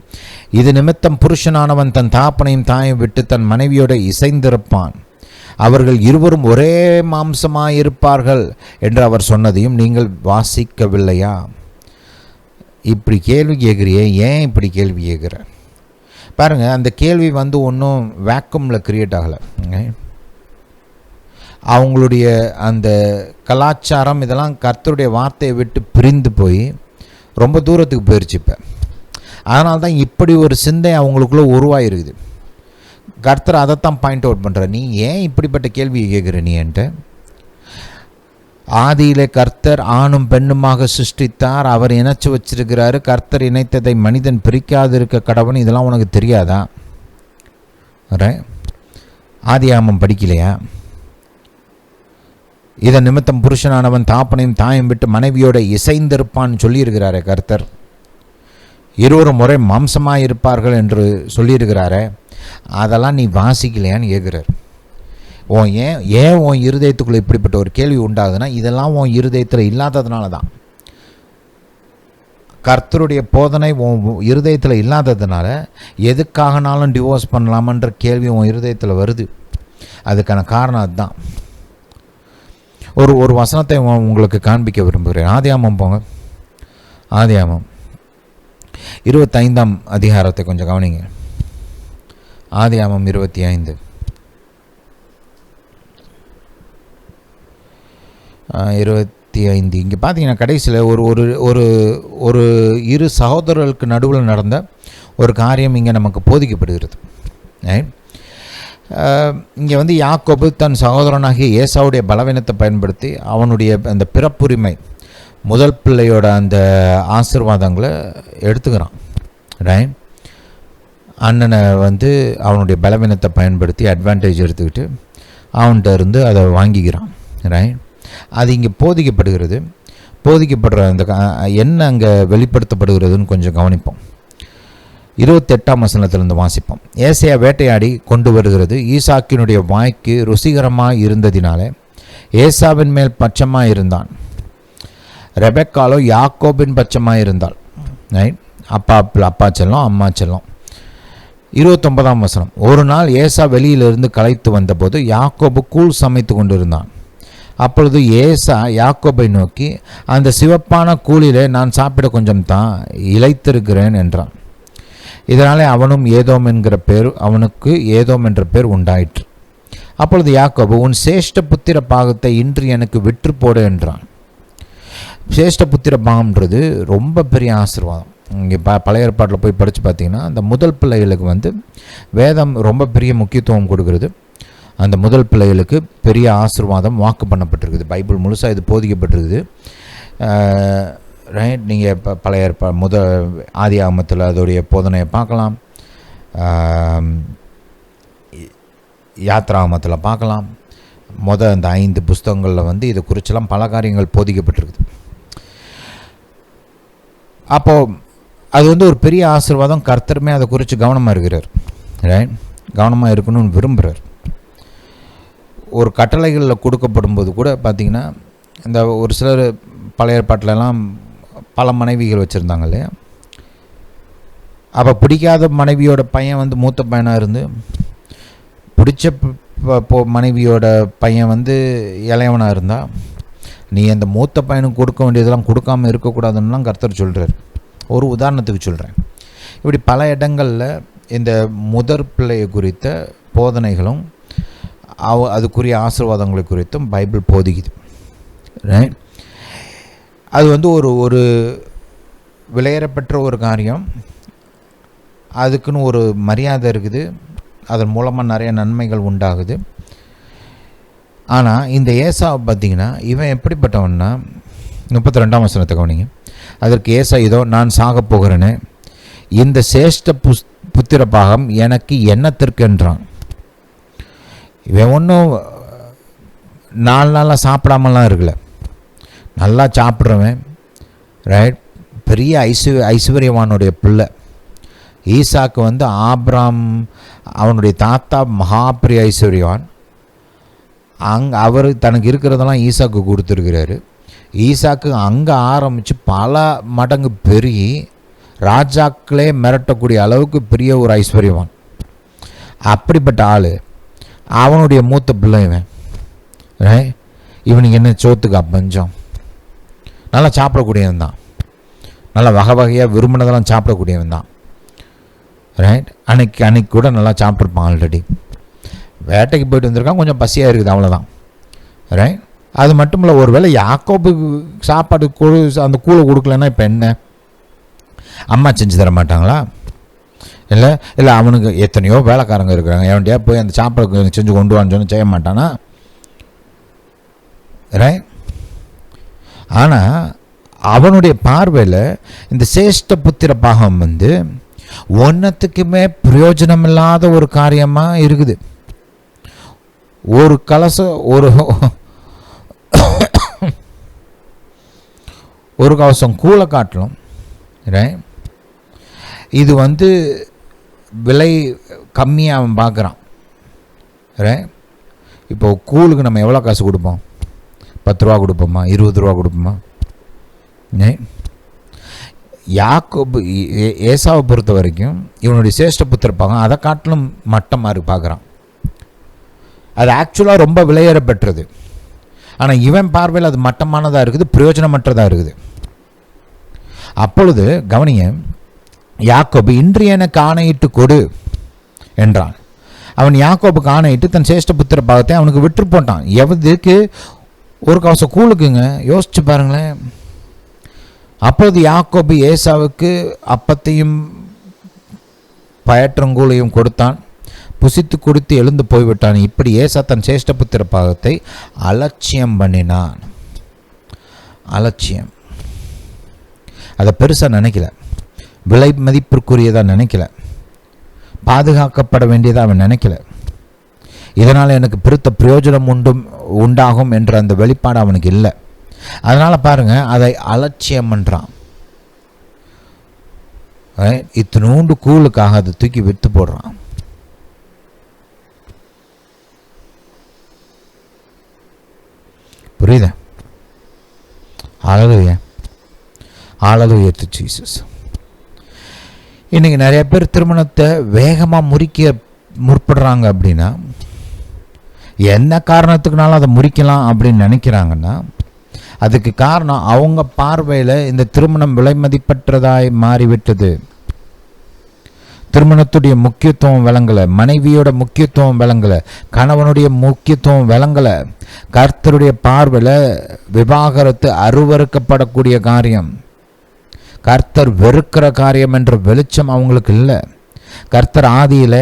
இது நிமித்தம் புருஷனானவன் தன் தாப்பனையும் தாயும் விட்டு தன் மனைவியோடு இசைந்திருப்பான், அவர்கள் இருவரும் ஒரே மாம்சமாயிருப்பார்கள் என்று அவர் சொன்னதையும் நீங்கள் வாசிக்கவில்லையா? இப்படி கேள்வி கேட்குறியே, ஏன் இப்படி கேள்வி கேட்குற? பாருங்கள், அந்த கேள்வி ஒன்றும் வேக்கமில் கிரியேட் ஆகலை. அவங்களுடைய அந்த கலாச்சாரம் இதெல்லாம் கர்த்தருடைய வார்த்தையை விட்டு பிரிந்து போய் ரொம்ப தூரத்துக்கு போயிடுச்சு. இப்போ அதனால தான் இப்படி ஒரு சிந்தை அவங்களுக்குள்ளே உருவாயிருக்குது. கர்த்தர் அதைத்தான் பாயிண்ட் அவுட் பண்ணுற. நீ ஏன் இப்படிப்பட்ட கேள்வியை கேட்குற? நீ என்கிட்ட ஆதியிலே கர்த்தர் ஆணும் பெண்ணுமாக சிருஷ்டித்தார், அவர் இணைச்சு வச்சிருக்கிறாரு, கர்த்தர் இணைத்ததை மனிதன் பிரிக்காதிருக்க கடவுள், இதெல்லாம் உனக்கு தெரியாதா? ஆதியாகமம் படிக்கலையா? இதன் நிமித்தம் புருஷனானவன் தாப்பனையும் தாயும் விட்டு மனைவியோட இசைந்திருப்பான்னு சொல்லியிருக்கிறாரே கர்த்தர். இருவரும் ஒரே மாம்சமாக இருப்பார்கள் என்று சொல்லியிருக்கிறாரே, அதெல்லாம் நீ வாசிக்கலையான்னு கேட்குறார். ஏன் உன் இருதயத்துக்குள்ளே இப்படிப்பட்ட ஒரு கேள்வி உண்டாகுதுன்னா, இதெல்லாம் உன் இருதயத்தில் இல்லாததுனால தான். கர்த்தருடைய போதனை உன் இருதயத்தில் இல்லாததுனால எதுக்காகனாலும் டிவோர்ஸ் பண்ணலாமன்ற கேள்வி உன் இருதயத்தில் வருது. அதுக்கான காரணம் அதுதான். ஒரு வசனத்தை உங்களுக்கு காண்பிக்க விரும்புகிறேன். ஆதியாகமம் போங்க. ஆதியாகமம் 25ஆம் அதிகாரத்தை கொஞ்சம் கவனிங்க. ஆதியாகமம் 25. 25 இங்கே பார்த்தீங்கன்னா கடைசியில் ஒரு இரு சகோதரர்களுக்கு நடுவில் நடந்த ஒரு காரியம் இங்கே நமக்கு போதிக்கப்படுகிறது. இங்கே யாக்கோபு தன் சகோதரனாகிய ஏசாவுடைய பலவீனத்தை பயன்படுத்தி அவனுடைய அந்த பிறப்புரிமை முதல் பிள்ளையோட அந்த ஆசீர்வாதங்களை எடுத்துக்கிறான். அண்ணனை அவனுடைய பலவீனத்தை பயன்படுத்தி அட்வான்டேஜ் எடுத்துக்கிட்டு அவன்கிட்ட இருந்து அதை வாங்கிக்கிறான். அது இங்கே போதிக்கப்படுகிறது. போதிக்கப்படுற அந்த என்ன அங்கே வெளிப்படுத்தப்படுகிறதுன்னு கொஞ்சம் கவனிப்போம். 28ஆம் வசனத்திலிருந்து வாசிப்போம். ஏசாயா வேட்டையாடி கொண்டு வருகிறது ஈசாக்கினுடைய வாய்க்கு ருசிகரமாக இருந்ததினாலே ஏசாவின் மேல் பட்சமாக இருந்தான், ரெபெக்காலோ யாக்கோபின் பட்சமாக இருந்தாள். அப்பா செல்லம், அம்மா செல்லம். 29ஆம் வசனம். ஒரு நாள் ஏசா வெளியிலிருந்து களைத்து வந்தபோது யாக்கோபு கூழ் சமைத்து கொண்டிருந்தான். அப்பொழுது ஏசா யாக்கோபை நோக்கி, அந்த சிவப்பான கூழிலே நான் சாப்பிட கொஞ்சம் தான், இளைத்திருக்கிறேன் என்றான். இதனாலே அவனும் ஏதோம் என்கிற பேர், அவனுக்கு ஏதோம் என்ற பேர் உண்டாயிற்று. அப்பொழுது யாக்கோபு, உன் சேஷ்ட புத்திர பாகத்தை இன்று எனக்கு விற்று போடு என்றான். சேஷ்ட புத்திர பாகம்ன்றது ரொம்ப பெரிய ஆசீர்வாதம். இங்கே பழைய ஏற்பாட்டில் போய் படித்து பார்த்தீங்கன்னா அந்த முதல் பிள்ளைகளுக்கு வேதம் ரொம்ப பெரிய முக்கியத்துவம் கொடுக்குறது. அந்த முதல் பிள்ளைகளுக்கு பெரிய ஆசீர்வாதம் வாக்கு பண்ணப்பட்டிருக்குது. பைபிள் முழுசாக இது போதிக்கப்பட்டிருக்குது. நீங்கள் இப்போ பழைய ஆதியாகமத்தில் அதோடைய போதனையை பார்க்கலாம், யாத்ராகமத்தில் பார்க்கலாம். அந்த 5 புஸ்தகங்களில் இதை குறிச்செல்லாம் பல காரியங்கள் போதிக்கப்பட்டிருக்குது. அப்போது அது ஒரு பெரிய ஆசீர்வாதம். கர்த்தருமே அதை குறித்து கவனமாக இருக்கிறார். கவனமாக இருக்கணும்னு விரும்புகிறார். ஒரு கட்டளைகளில் கொடுக்கப்படும் போது கூட பார்த்திங்கன்னா, இந்த ஒரு சிலர் பழைய ஏற்பாட்டிலலாம் பல மனைவிகள் வச்சுருந்தாங்க இல்லையா? அப்போ பிடிக்காத மனைவியோட பையன் மூத்த பையனாக இருந்து, பிடிச்ச மனைவியோட பையன் இளையவனாக இருந்தால், நீ அந்த மூத்த பையனுக்கு கொடுக்க வேண்டியதெல்லாம் கொடுக்காமல் இருக்கக்கூடாதுன்னெலாம் கர்த்தர் சொல்கிறார். ஒரு உதாரணத்துக்கு சொல்கிறேன். இப்படி பல இடங்களில் இந்த முதற் பிள்ளையை குறித்த போதனைகளும் அதுக்குரிய ஆசீர்வாதங்களை குறித்தும் பைபிள் போதிக்குது. ரைட்? அது வந்து ஒரு விலையேறப்பெற்ற ஒரு காரியம். அதுக்குன்னு ஒரு மரியாதை இருக்குது. அதன் மூலமாக நிறைய நன்மைகள் உண்டாகுது. ஆனால் இந்த ஏசாவை பார்த்திங்கன்னா, இவன் எப்படிப்பட்டவன்னா, 32ஆம் வசனத்தை கவனிங்க. அதற்கு ஏசா, இதோ நான் சாக போகிறேன்னு, இந்த சேஷ்ட புத்திர பாகம் எனக்கு என்னத்திற்கு என்றான். இவன் ஒன்றும் 4 நாளாக சாப்பிடாமலாம் இருக்கல, நல்லா சாப்பிட்றவன். ரைட்? பெரிய ஐஸ்வர்யவானுடைய பிள்ளை. ஈசாக்கு வந்து ஆபிராம் அவனுடைய தாத்தா மகா பெரிய ஐஸ்வர்யவான். அவர் தனக்கு இருக்கிறதெல்லாம் ஈசாக்கு கொடுத்துருக்கிறாரு. ஈசாக்கு அங்கே ஆரம்பித்து பல மடங்கு பெருகி ராஜாக்களே மிரட்டக்கூடிய அளவுக்கு பெரிய ஒரு ஐஸ்வர்யவான். அப்படிப்பட்ட ஆள். அவனுடைய மூத்த பிள்ளை இவன். இவனுக்கு என்ன சோத்துக்கா பஞ்சம்? நல்லா சாப்பிடக்கூடியவன் தான். நல்லா வகை வகையாக விரும்பினதெல்லாம் சாப்பிடக்கூடியவன் தான். ரைட்? அன்னைக்கு கூட நல்லா சாப்பிட்ருப்பான். ஆல்ரெடி வேட்டைக்கு போயிட்டு வந்திருக்கான், கொஞ்சம் பசியாக இருக்குது, அவ்வளோதான். ரைட்? அது மட்டும் இல்லை, ஒரு வேளை யாக்கோபுக்கு சாப்பாடு அந்த கூழை கொடுக்கலன்னா இப்போ என்ன, அம்மா செஞ்சு தர மாட்டாங்களா? இல்லை அவனுக்கு எத்தனையோ வேலைக்காரங்க இருக்கிறாங்க, எவன்டையா போய் அந்த சாப்பாடு செஞ்சு கொண்டு வான்னு சொன்னால் செய்ய மாட்டானா? ரைட்? ஆனால் அவனுடைய பார்வையில் இந்த சேஷ்ட புத்திர பாகம் வந்து ஒன்றத்துக்குமே பிரயோஜனம் இல்லாத ஒரு காரியமாக இருக்குது. ஒரு கலசம் ஒரு கவசம் கூழை காட்டலும். இது வந்து விலை கம்மியாக அவன் பார்க்குறான். இப்போ கூழுக்கு நம்ம எவ்வளோ காசு கொடுப்போம்? 10 ரூபா கொடுப்போமா? 20 ரூபா கொடுப்போமா? யாக்கோபு ஏசாவை பொறுத்த வரைக்கும் இவனுடைய சேஷ்ட புத்திரப்பாங்க அதை காட்டிலும் மட்டமாக பார்க்குறான். அது ஆக்சுவலாக ரொம்ப விலையேறப்பெற்றது. ஆனால் இவன் பார்வையில் அது மட்டமானதாக இருக்குது, பிரயோஜனமற்றதாக இருக்குது. அப்பொழுது கவனிய, யாக்கோபு இன்று எனக்கு ஆணையிட்டு கொடு என்றான். அவன் யாக்கோபுக்கு ஆணையிட்டு தன் சேஷ்ட புத்திர பாகத்தை அவனுக்கு விட்டு போட்டான். எவதுக்கு? ஒரு கவசம் கூழுக்குங்க. யோசிச்சு பாருங்களேன். அப்பொழுது யாக்கோபு ஏசாவுக்கு அப்பத்தையும் பயற்றங்கூழையும் கொடுத்தான். புசித்து கொடுத்து எழுந்து போய்விட்டான். இப்படி ஏசா தன் சேஷ்ட புத்திர பாகத்தை அலட்சியம் பண்ணினான். அலட்சியம். அதை பெருசாக நினைக்கல, விலை மதிப்பிற்குரியதாக நினைக்கல, பாதுகாக்கப்பட வேண்டியதாக அவன் நினைக்கல. இதனால் எனக்கு பெருத்த பிரயோஜனம் உண்டாகும் என்ற அந்த வெளிப்பாடு அவனுக்கு இல்லை. அதனால் பாருங்கள், அதை அலட்சியம் பண்ணுறான். இத்தினூண்டு கூழுக்காக அதை தூக்கி விற்று போடுறான். புரியுதா? ஹல்லேலூயா, ஹல்லேலூயா டு ஜீசஸ். இன்றைக்கி நிறைய பேர் திருமணத்தை வேகமாக முறிக்க முற்படுறாங்க. அப்படின்னா என்ன காரணத்துக்குனாலும் அதை முறிக்கலாம் அப்படின்னு நினைக்கிறாங்கன்னா அதுக்கு காரணம் அவங்க பார்வையில் இந்த திருமணம் விலை மதிப்பற்றதாய் மாறிவிட்டது. திருமணத்துடைய முக்கியத்துவம் விளங்கலை, மனைவியோட முக்கியத்துவம் விளங்கலை, கணவனுடைய முக்கியத்துவம் விளங்கலை. கர்த்தருடைய பார்வையில் விவாகரத்து அருவறுக்கப்படக்கூடிய காரியம், கர்த்தர் வெறுக்கிற காரியம் என்ற வெளிச்சம் அவங்களுக்கு இல்லை. கர்த்தர் ஆதியில்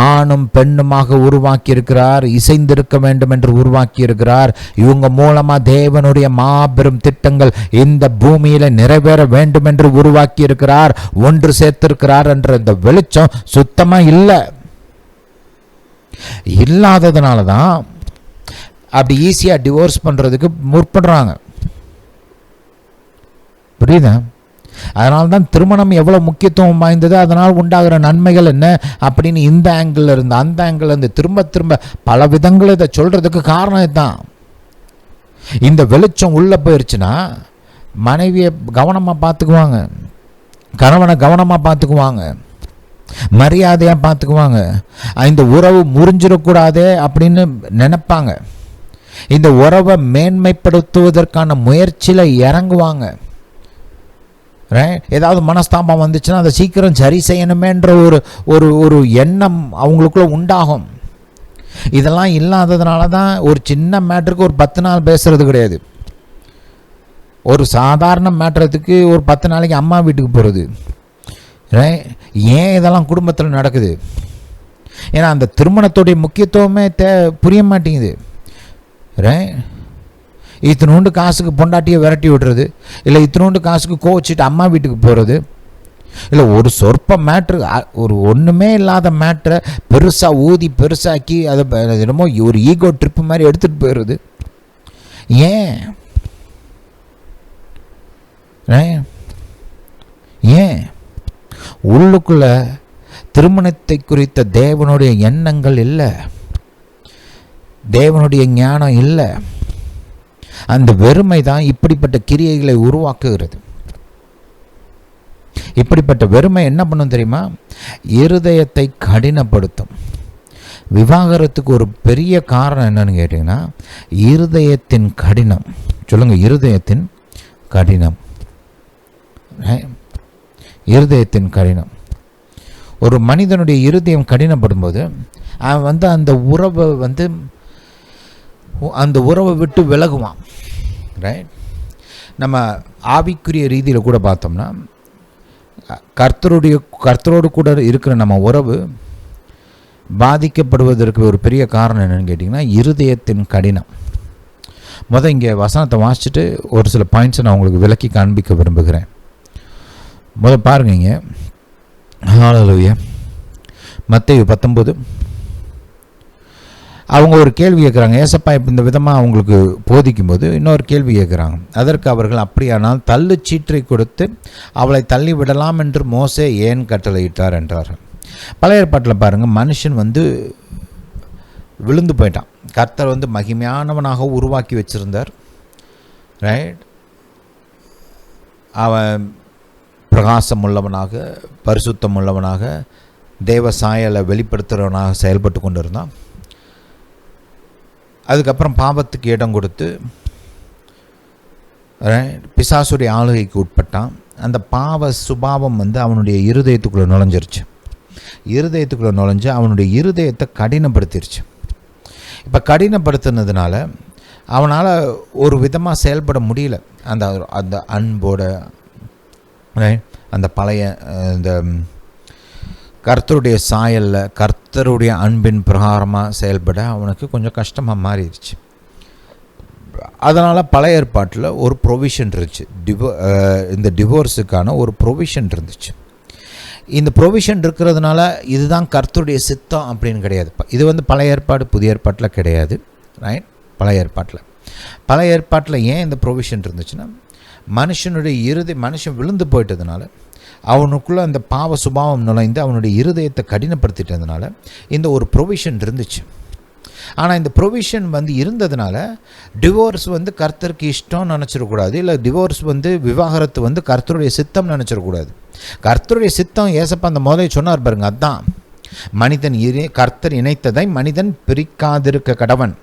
ஆணும் பெண்ணுமாக உருவாக்கி இருக்கிறார், இசைந்திருக்க வேண்டும் என்று உருவாக்கி இருக்கிறார். இவங்க மூலமா தேவனுடைய மாபெரும் திட்டங்கள் இந்த பூமியில நிறைவேற வேண்டும் என்று உருவாக்கி இருக்கிறார், ஒன்று சேர்த்திருக்கிறார் என்ற இந்த வெளிச்சம் சுத்தமா இல்லை. இல்லாததுனாலதான் அப்படி ஈஸியா டிவோர்ஸ் பண்றதுக்கு முற்படுறாங்க. புரியுதா? அதனால தான் திருமணம் எவ்வளோ முக்கியத்துவம் வாய்ந்தது, அதனால் உண்டாகிற நன்மைகள் என்ன அப்படின்னு இந்த ஆங்கிள் இருந்து அந்த ஆங்கிள் இருந்து திரும்ப திரும்ப பல விதங்கள் இதை சொல்கிறதுக்கு காரணம் இதுதான். இந்த வெளிச்சம் உள்ளே போயிடுச்சுன்னா மனைவியை கவனமாக பார்த்துக்குவாங்க, கணவனை கவனமாக பார்த்துக்குவாங்க, மரியாதையாக பார்த்துக்குவாங்க. இந்த உறவு முறிஞ்சிடக்கூடாதே அப்படின்னு நினைப்பாங்க. இந்த உறவை மேன்மைப்படுத்துவதற்கான முயற்சியில் இறங்குவாங்க. ஏதாவது மனஸ்தாபம் வந்துச்சுன்னா அதை சீக்கிரம் சரி செய்யணுமேன்ற ஒரு ஒரு எண்ணம் அவங்களுக்குள்ள உண்டாகும். இதெல்லாம் இல்லாததுனால தான் ஒரு சின்ன மேட்டருக்கு ஒரு 10 நாள் பேசுகிறது கிடையாது. ஒரு சாதாரண மேட்டருக்கு ஒரு 10 நாளைக்கு அம்மா வீட்டுக்கு போகிறது. ஏன் இதெல்லாம் குடும்பத்தில் நடக்குது? ஏன்னா அந்த திருமணத்துடைய முக்கியத்துவமே புரிய மாட்டேங்குது. இத்தினோண்டு காசுக்கு பொண்டாட்டியை விரட்டி விடுறது, இல்லை இத்தினோண்டு காசுக்கு கோவச்சிட்டு அம்மா வீட்டுக்கு போகிறது, இல்லை ஒரு சொற்ப மேட்ரு, ஒரு ஒன்றுமே இல்லாத மேட்ரை பெருசாக ஊதி பெருசாக்கி அதை என்னமோ ஒரு ஈகோ ட்ரிப்பு மாதிரி எடுத்துகிட்டு போயிடுறது. ஏன் உள்ளுக்குள்ள திருமணத்தை குறித்த தேவனுடைய எண்ணங்கள் இல்லை, தேவனுடைய ஞானம் இல்லை. அந்த வெறுமை தான் இப்படிப்பட்ட கிரியைகளை உருவாக்குகிறது. இப்படிப்பட்ட வெறுமை என்ன பண்ணும் தெரியுமா? இருதயத்தை கடினப்படுத்தும். விவாகரத்துக்கு ஒரு பெரிய காரணம் என்னன்னு கேட்டிங்கன்னா, இருதயத்தின் கடினம். சொல்லுங்கள், இருதயத்தின் கடினம். இருதயத்தின் கடினம். ஒரு மனிதனுடைய இருதயம் கடினப்படும் போது அவன் அந்த உறவை விட்டு விலகுவான். நம்ம ஆவிக்குரிய ரீதியில் கூட பார்த்தோம்னா, கர்த்தரோடு கூட இருக்கிற நம்ம உறவு பாதிக்கப்படுவதற்கு ஒரு பெரிய காரணம் என்னென்னு கேட்டிங்கன்னா, இருதயத்தின் கடினம். இங்கே வசனத்தை வாசிச்சுட்டு ஒரு சில பாயிண்ட்ஸை நான் உங்களுக்கு விளக்கி காண்பிக்க விரும்புகிறேன். பாருங்க, இங்கே ஹல்லேலூயா, மத்தேயு 19 அவங்க ஒரு கேள்வி கேட்குறாங்க. ஏசப்பா இப்போ இந்த விதமாக அவங்களுக்கு போதிக்கும் போது இன்னொரு கேள்வி கேட்குறாங்க. அதற்கு அவர்கள், அப்படியானால் தள்ளு சீற்றை கொடுத்து அவளை தள்ளி விடலாம் என்று மோசே ஏன் கட்டளையிட்டார் என்றார்கள். பழைய ஏற்பாட்டில் பாருங்கள், மனுஷன் விழுந்து போயிட்டான். கர்த்தர் மகிமையானவனாக உருவாக்கி வச்சுருந்தார். அவன் பிரகாசம் உள்ளவனாக, பரிசுத்தம் உள்ளவனாக, தேவ சாயலை வெளிப்படுத்துகிறவனாக செயல்பட்டு கொண்டு இருந்தான். அதுக்கப்புறம் பாவத்துக்கு இடம் கொடுத்து பிசாசுடைய ஆளுகைக்கு உட்பட்டான். அந்த பாவ சுபாவம் அவனுடைய இருதயத்துக்குள்ளே நுழைஞ்சிருச்சு. இருதயத்துக்குள்ளே நுழைஞ்சு அவனுடைய இருதயத்தை கடினப்படுத்திருச்சு. இப்போ கடினப்படுத்தினதுனால அவனால் ஒரு விதமாக செயல்பட முடியல. அந்த அன்போட, அந்த பழைய இந்த கர்த்தருடைய சாயலில் கர்த்தருடைய அன்பின் பிரகாரமாக செயல்பட அவனுக்கு கொஞ்சம் கஷ்டமாக மாறிடுச்சு. அதனால் பழைய ஏற்பாட்டில் ஒரு ப்ரொவிஷன் இருந்துச்சு. இந்த டிவோர்ஸுக்கான ஒரு ப்ரொவிஷன் இருந்துச்சு. இந்த ப்ரொவிஷன் இருக்கிறதுனால இதுதான் கர்த்தருடைய சித்தம் அப்படின்னு கிடையாது. இது பழைய ஏற்பாடு, புதிய ஏற்பாட்டில் கிடையாது. பழைய ஏற்பாட்டில் ஏன் இந்த ப்ரொவிஷன் இருந்துச்சுன்னா, மனுஷன் விழுந்து போயிட்டதுனால அவனுக்குள்ளே அந்த பாவ சுபாவம் நுழைந்து அவனுடைய இருதயத்தை கடினப்படுத்திட்டதுனால இந்த ஒரு ப்ரொவிஷன் இருந்துச்சு. ஆனால் இந்த ப்ரொவிஷன் இருந்ததுனால டிவோர்ஸ் கர்த்தருக்கு இஷ்டம் நினச்சிடக்கூடாது, இல்லை டிவோர்ஸ் விவாகரத்து கர்த்தருடைய சித்தம் நினச்சிடக்கூடாது. கர்த்தருடைய சித்தம் ஏசப்பா அந்த முதலை சொன்னார் பாருங்க, அதுதான் மனிதன் கர்த்தர் இணைத்ததை மனிதன் பிரிக்காதிருக்க கடவன்.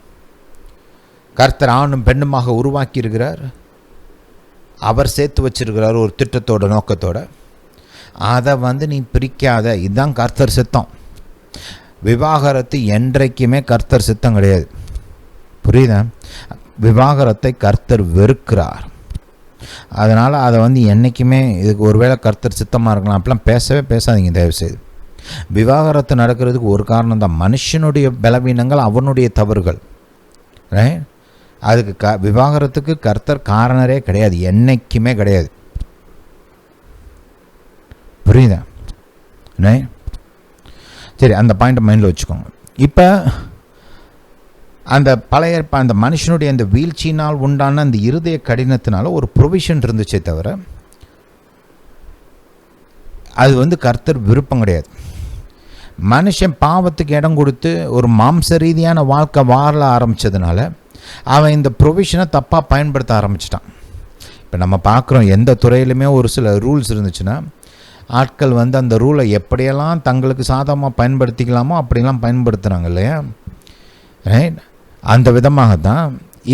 கர்த்தர் ஆணும் பெண்ணுமாக உருவாக்கி இருக்கிறார், அவர் சேர்த்து வச்சிருக்கிறார் ஒரு திட்டத்தோட நோக்கத்தோட. அதை நீ பிரிக்காத, இதுதான் கர்த்தர் சித்தம். விவாகரத்து என்றைக்குமே கர்த்தர் சித்தம் கிடையாது. புரியுதா? விவாகரத்தை கர்த்தர் வெறுக்கிறார். அதனால் அதை என்றைக்குமே இதுக்கு ஒருவேளை கர்த்தர் சித்தமாக இருக்கலாம் அப்படிலாம் பேசவே பேசாதீங்க தயவுசெய்து. விவாகரத்து நடக்கிறதுக்கு ஒரு காரணம் தான், மனுஷனுடைய பலவீனங்கள், அவனுடைய தவறுகள். அதுக்கு விவாகரத்துக்கு கர்த்தர் காரணரே கிடையாது, என்றைக்குமே கிடையாது. புரியுதா? சரி, அந்த பாயிண்ட்டை மைண்டில் வச்சுக்கோங்க. இப்போ அந்த பழைய அந்த மனுஷனுடைய அந்த வீழ்ச்சியினால் உண்டான அந்த இருதய கடினத்தினால ஒரு ப்ரொவிஷன் இருந்துச்சே தவிர அது கர்த்தர் விருப்பம் கிடையாது. மனுஷன் பாவத்துக்கு இடம் கொடுத்து ஒரு மாம்ச ரீதியான வாழ்க்கை வாழ ஆரம்பித்ததுனால அவன் இந்த ப்ரொவிஷனை தப்பாக பயன்படுத்த ஆரம்பிச்சிட்டான். இப்போ நம்ம பார்க்குறோம், எந்த துறையிலுமே ஒரு சில ரூல்ஸ் இருந்துச்சுன்னா ஆட்கள் அந்த ரூலை எப்படியெல்லாம் தங்களுக்கு சாதகமாக பயன்படுத்திக்கலாமோ அப்படிலாம் பயன்படுத்துகிறாங்க இல்லையா? அந்த விதமாக தான்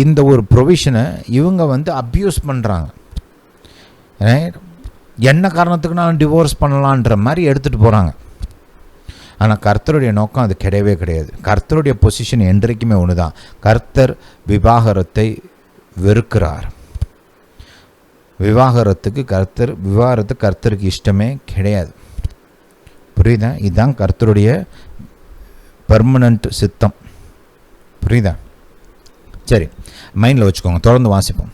இந்த ஒரு ப்ரொவிஷனை இவங்க அப்யூஸ் பண்ணுறாங்க. என்ன காரணத்துக்குனாலும் டிவோர்ஸ் பண்ணலான்ற மாதிரி எடுத்துகிட்டு போகிறாங்க. ஆனால் கர்த்தருடைய நோக்கம் அது கிடையவே கிடையாது. கர்த்தருடைய பொசிஷன் என்றைக்குமே ஒன்று தான். கர்த்தர் விவாகரத்தை வெறுக்கிறார். விவாகரத்துக்கு கர்த்தருக்கு இஷ்டமே கிடையாது. புரியுதா? இதுதான் கர்த்தருடைய பெர்மனண்ட் சித்தம். புரியுதா? சரி, மைண்டில் வச்சுக்கோங்க. தொடர்ந்து வாசிப்போம்.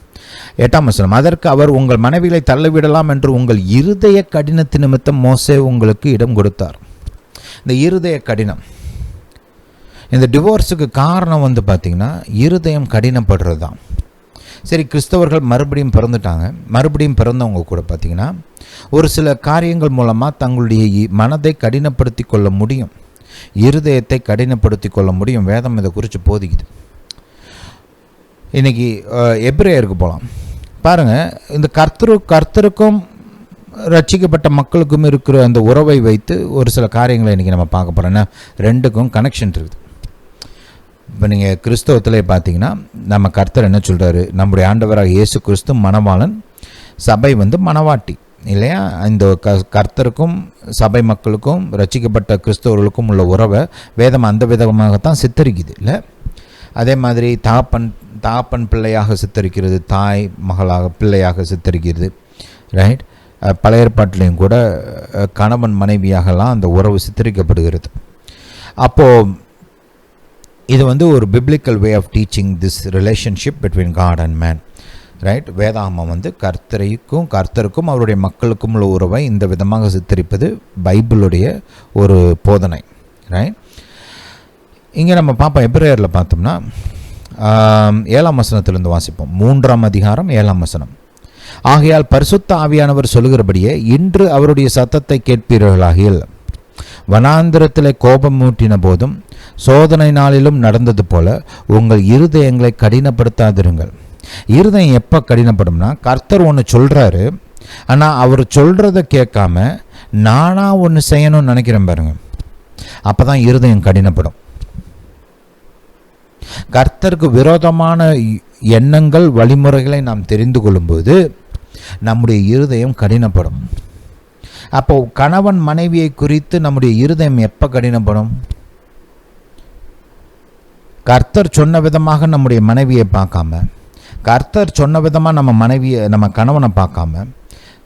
8ஆம் வசனம். அதற்கு அவர், உங்கள் மனைவிகளை தள்ளிவிடலாம் என்று உங்கள் இருதய கடினத்து நிமித்தம் மோசே உங்களுக்கு இடம் கொடுத்தார். இந்த இருதய கடினம், இந்த டிவோர்ஸுக்கு காரணம் பார்த்திங்கன்னா இருதயம் கடினப்படுறது தான். சரி, கிறிஸ்தவர்கள் மறுபடியும் பிறந்துட்டாங்க. மறுபடியும் பிறந்தவங்க கூட பார்த்திங்கன்னா ஒரு சில காரியங்கள் மூலமாக தங்களுடைய மனதை கடினப்படுத்தி கொள்ள முடியும், இருதயத்தை கடினப்படுத்தி கொள்ள முடியும். வேதம் இதை குறித்து போதிக்குது. இன்றைக்கி எபிரேயருக்கு போகலாம். பாருங்கள், இந்த கர்த்தருக்கும் ரட்சிக்கப்பட்ட மக்களுக்கும் இருக்கிற அந்த உறவை வைத்து ஒரு சில காரியங்களை இன்றைக்கி நம்ம பார்க்க போகிறோன்னா ரெண்டுக்கும் கனெக்ஷன் இருக்குது. இப்போ நீங்கள் கிறிஸ்தவத்திலே பார்த்தீங்கன்னா நம்ம கர்த்தர் என்ன சொல்கிறாரு? நம்முடைய ஆண்டவராக இயேசு கிறிஸ்து மணவாளன், சபை மணவாட்டி இல்லையா? இந்த கர்த்தருக்கும் சபை மக்களுக்கும் ரட்சிக்கப்பட்ட கிறிஸ்தவர்களுக்கும் உள்ள உறவை வேதம் அந்த விதமாகத்தான் சித்தரிக்குது இல்லை? அதே மாதிரி தகப்பன் பிள்ளையாக சித்தரிக்கிறது, தாய் மகளாக பிள்ளையாக சித்தரிக்கிறது. ரைட்? பழைய ஏற்பாட்டிலையும் கூட கணவன் மனைவியாகலாம் அந்த உறவு சித்தரிக்கப்படுகிறது. அப்போது இது ஒரு biblical way of teaching this relationship between God and man. Right? வேதாகமம் கர்த்தருக்கும் அவருடைய மக்களுக்கும் உள்ள உறவை இந்த விதமாக சித்தரிப்பது பைபிளுடைய ஒரு போதனை. ரைட்? இங்கே நம்ம பார்ப்போம். எபிரேயரில் பார்த்தோம்னா 7ஆம் வசனத்திலிருந்து வாசிப்போம். 3ஆம் அதிகாரம் 7ஆம் வசனம். ஆகையால் பரிசுத்த ஆவியானவர் சொல்லுகிறபடியே இன்று அவருடைய சத்தத்தை கேட்பீர்களாகில், வனாந்திரத்திலே கோபம் மூட்டின போதும் சோதனை நாளிலும் நடந்தது போல உங்கள் இருதயங்களை கடினப்படுத்தாதிருங்கள். இருதயம் எப்போ கடினப்படும்னா, கர்த்தர் ஒன்று சொல்கிறாரு, ஆனால் அவர் சொல்கிறத கேட்காம நானாக ஒன்று செய்யணும்னு நினைக்கிறேன் பாருங்க, அப்போ தான் இருதயம் கடினப்படும். கர்த்தருக்கு விரோதமான எண்ணங்கள் வழிமுறைகளை நாம் தெரிந்து கொள்ளும்போது நம்முடைய இருதயம் கடினப்படும். அப்போ கணவன் மனைவியை குறித்து நம்முடைய இருதயம் எப்போ கடினப்படும்? கர்த்தர் சொன்ன விதமாக நம்முடைய மனைவியை பார்க்காம, கர்த்தர் சொன்ன விதமாக நம்ம கணவனை பார்க்காம,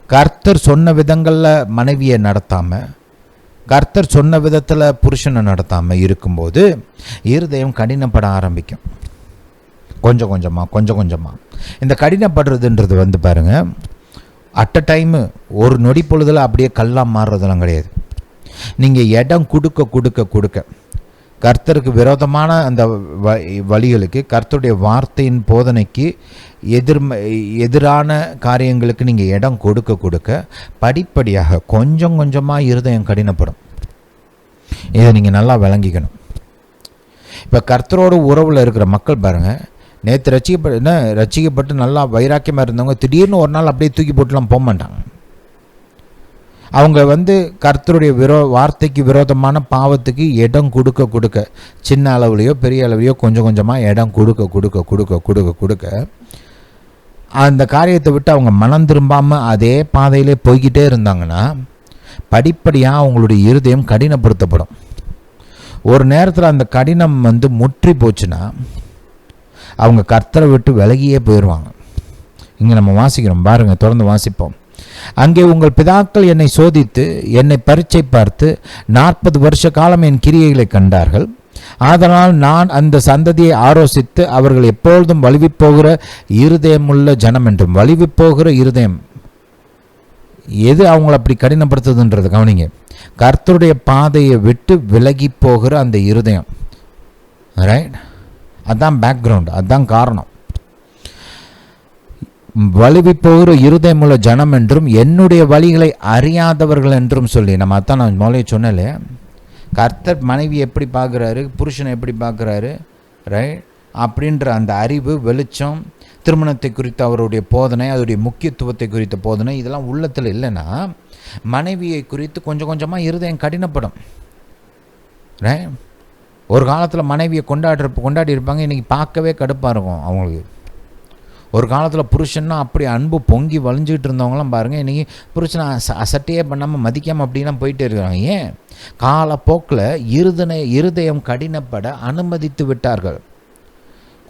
கர்த்தர் சொன்ன விதங்களில் மனைவியை நடத்தாமல், கர்த்தர் சொன்ன விதத்தில் புருஷனை நடத்தாமல் இருக்கும்போது இருதயம் கடினப்பட ஆரம்பிக்கும். கொஞ்சம் கொஞ்சமாக இந்த கடினப்படுறதுன்றது பாருங்கள், அட் அ டைமு ஒரு நொடி பொழுதில் அப்படியே கல்லாக மாறுறதெல்லாம் கிடையாது. நீங்கள் இடம் கொடுக்க கர்த்தருக்கு விரோதமான அந்த வழிகளுக்கு, கர்த்தருடைய வார்த்தையின் போதனைக்கு எதிரான காரியங்களுக்கு நீங்கள் இடம் கொடுக்க படிப்படியாக கொஞ்சமாக இருதயம் கடினப்படும். இதை நீங்கள் நல்லா விளங்கிக்கணும். இப்போ கர்த்தரோட உறவில் இருக்கிற மக்கள் பாருங்கள், நேற்று ரட்சிக்கப்பட்டு நல்லா வைராக்கியமாக இருந்தவங்க திடீர்னு ஒரு நாள் அப்படியே தூக்கி போட்டுலாம் போக மாட்டாங்க. அவங்க கர்த்தருடைய வார்த்தைக்கு விரோதமான பாவத்துக்கு இடம் கொடுக்க சின்ன அளவுலையோ பெரிய அளவுலையோ கொஞ்சமாக இடம் கொடுக்க அந்த காரியத்தை விட்டு அவங்க மனம் திரும்பாமல் அதே பாதையிலே போய்கிட்டே இருந்தாங்கன்னா படிப்படியாக அவங்களுடைய இருதயம் கடினப்படுத்தப்படும். ஒரு நேரத்தில் அந்த கடினம் முற்றி போச்சுன்னா அவங்க கர்த்தரை விட்டு விலகியே போயிடுவாங்க. இங்கே நம்ம வாசிக்கிறோம் பாருங்கள், தொடர்ந்து வாசிப்போம். அங்கே உங்கள் பிதாக்கள் என்னை சோதித்து என்னை பரீட்சை பார்த்து 40 வருஷ காலம் என் கிரியைகளை கண்டார்கள். அதனால் நான் அந்த சந்ததியை ஆலோசித்து அவர்கள் எப்பொழுதும் வழுவிப்போகிற இருதயமுள்ள ஜனம் என்றும். வழுவிப்போகிற இருதயம் எது அவங்களை அப்படி கடினப்படுத்துதுன்றது கவனிங்க. கர்த்தருடைய பாதையை விட்டு விலகி போகிற அந்த இருதயம். ரைட்? அதுதான் பேக்ரவுண்ட், அதுதான் காரணம். வழுவி போகிற இருதயமுள்ள ஜனம் என்றும் என்னுடைய வழிகளை அறியாதவர்கள் என்றும் சொல்லி, நம்ம அதான் நான் முதலே சொன்னேன், கர்த்தர் மனைவி எப்படி பார்க்குறாரு, புருஷனை எப்படி பார்க்குறாரு, ரைட்? அப்படின்ற அந்த அறிவு, வெளிச்சம், திருமணத்தை குறித்த அவருடைய போதனை, அதோடைய முக்கியத்துவத்தை குறித்த போதனை இதெல்லாம் உள்ளத்தில் இல்லைன்னா மனைவியை குறித்து கொஞ்சமாக இருதயம் கடினப்படும். ரைட்? ஒரு காலத்தில் மனைவியை கொண்டாடி இருப்பாங்க, இன்றைக்கி பார்க்கவே கடுப்பாக இருக்கும் அவங்களுக்கு. ஒரு காலத்தில் புருஷன்னா அப்படி அன்பு பொங்கி வழிஞ்சிக்கிட்டு இருந்தவங்களாம் பாருங்கள், இன்றைக்கி புருஷனை அசட்டையே பண்ணாமல் மதிக்காமல் அப்படிலாம் போயிட்டே இருக்கிறாங்க. ஏன்? காலப்போக்கில் இருதயம் கடினப்பட அனுமதித்து விட்டார்கள்.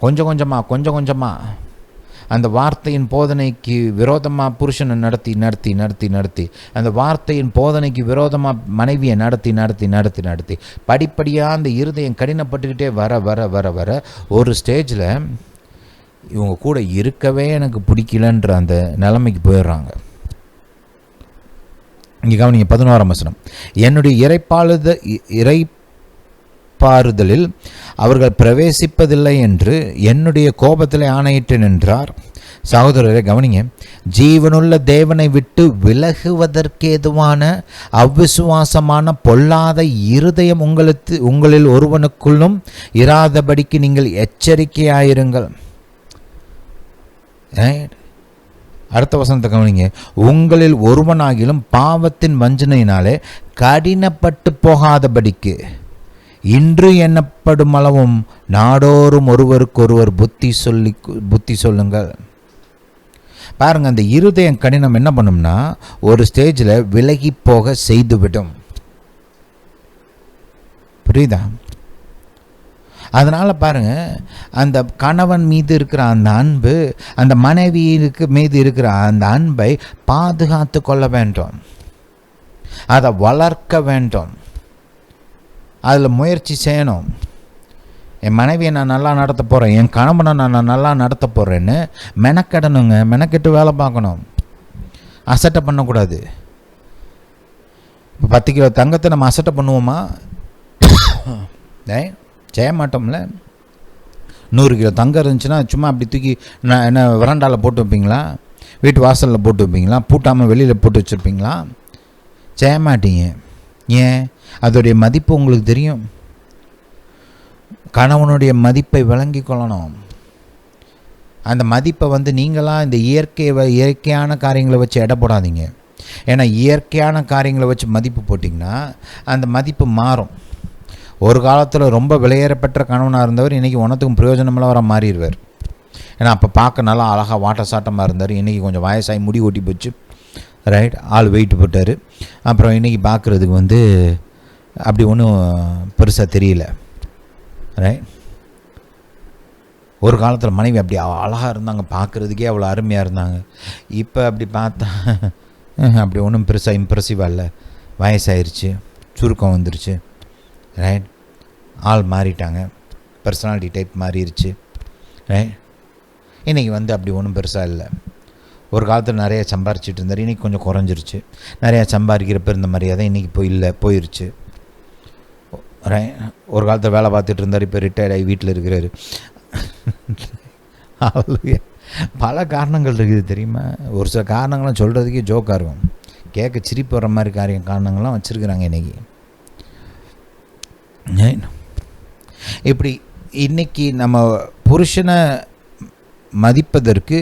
கொஞ்சம் கொஞ்சமாக அந்த வார்த்தையின் போதனைக்கு விரோதமாக புருஷனை நடத்தி அந்த வார்த்தையின் போதனைக்கு விரோதமாக மனைவியை நடத்தி படிப்படியாக அந்த இருதயம் கடினப்பட்டுக்கிட்டே வர ஒரு ஸ்டேஜில் இவங்க கூட இருக்கவே எனக்கு பிடிக்கலன்ற அந்த நிலைமைக்கு போயிடுறாங்க. இங்கே கவனிங்க 11ஆம் வசனம். என்னுடைய இறைப்பாறுதலில் அவர்கள் பிரவேசிப்பதில்லை என்று என்னுடைய கோபத்திலே ஆணையிட்டேன் என்றார். சகோதரரை கவனிங்க, ஜீவனுள்ள தேவனை விட்டு விலகுவதற்கேதுவான அவ்விசுவாசமான பொல்லாத இருதயம் உங்களில் ஒருவனுக்குள்ளும் இராதபடிக்கு நீங்கள் எச்சரிக்கையாயிருங்கள். அடுத்த வசனத்தை கவனிங்க. உங்களில் ஒருவனாகிலும் பாவத்தின் வஞ்சனையினாலே கடினப்பட்டு போகாதபடிக்கு இன்று எண்ணப்படும் அளவும் நாடோறும் ஒருவருக்கொருவர் புத்தி சொல்லுங்கள். பாருங்க, அந்த இருதயம் கடினம் என்ன பண்ணும்னா ஒரு ஸ்டேஜில் விலகி போக செய்துவிடும். புரியுதா? அதனால் பாருங்கள், அந்த கணவன் மீது இருக்கிற அந்த அன்பு, அந்த மனைவிக்கு மீது இருக்கிற அந்த அன்பை பாதுகாத்து கொள்ள வேண்டும், அதை வளர்க்க வேண்டும், அதில் முயற்சி செய்யணும். என் மனைவியை நான் நல்லா நடத்த போகிறேன், என் கணவனை நான் நல்லா நடத்த போகிறேன்னு மெனக்கெடணுங்க. மெனக்கெட்டு வேலை பார்க்கணும், அசட்டை பண்ணக்கூடாது. இப்போ 10 கிலோ தங்கத்தை நம்ம அசட்டை பண்ணுவோமா? செய்ய மாட்டோம்ல. 100 கிலோ தங்கம் இருந்துச்சுன்னா சும்மா அப்படி தூக்கி என்ன வராண்டாவில் போட்டு வைப்பீங்களா? வீட்டு வாசலில் போட்டு வைப்பீங்களா? பூட்டாமல் வெளியில் போட்டு வச்சுருப்பீங்களா? செய்ய மாட்டீங்க. ஏன்? அதோடைய மதிப்பு உங்களுக்கு தெரியும். கணவனுடைய மதிப்பை விளங்கி கொள்ளணும். அந்த மதிப்பை நீங்களாக இந்த இயற்கையான காரியங்களை வச்சு எடை போடாதீங்க. ஏன்னா இயற்கையான காரியங்களை வச்சு மதிப்பு போட்டிங்கன்னா அந்த மதிப்பு மாறும். ஒரு காலத்தில் ரொம்ப விலையேறப்பெற்ற கணவனாக இருந்தவர் இன்றைக்கி ஒன்றத்துக்கும் பிரயோஜனமில்லாத மாறிடுவார். ஏன்னா அப்போ பார்க்க நல்லா அழகாக வாட்ட சாட்டமாக இருந்தார். இன்றைக்கி கொஞ்சம் வயசாகி முடி ஓட்டி போச்சு, ரைட், ஆள் வெயிட் போட்டார். அப்புறம் இன்றைக்கி பார்க்குறதுக்கு அப்படி ஒன்றும் பெருசாக தெரியல, ரைட். ஒரு காலத்தில் மனைவி அப்படி அழகாக இருந்தாங்க, பார்க்குறதுக்கே அவ்வளோ அருமையாக இருந்தாங்க. இப்போ அப்படி பார்த்தா அப்படி ஒன்றும் பெருசாக இம்ப்ரெசிவாக இல்லை. வயசாயிருச்சு, சுருக்கம் வந்துருச்சு, ரைட். ஆள் மாறிட்டாங்க, பர்சனாலிட்டி டைப் மாறிடுச்சு, ரைட். இன்றைக்கி அப்படி ஒன்றும் பெருசாக இல்லை. ஒரு காலத்தில் நிறையா சம்பாரிச்சிட்டு இருந்தார், இன்றைக்கி கொஞ்சம் குறைஞ்சிருச்சு. நிறையா சம்பாதிக்கிறப்ப இருந்த மரியாதை இன்றைக்கி போயிடுச்சு, ரைட். ஒரு காலத்தில் வேலை பார்த்துட்டு இருந்தார், இப்போ ரிட்டையர்ட் ஆகி வீட்டில் இருக்கிறாரு. பல காரணங்கள் இருக்குது தெரியுமா? ஒரு சில காரணங்கள்லாம் சொல்கிறதுக்கே ஜோக்காக இருக்கும், கேட்க சிரிப்பு வர மாதிரி காரணங்கள்லாம் வச்சுருக்குறாங்க இன்றைக்கி. இப்படி இன்றைக்கி நம்ம புருஷனை மதிப்பதற்கு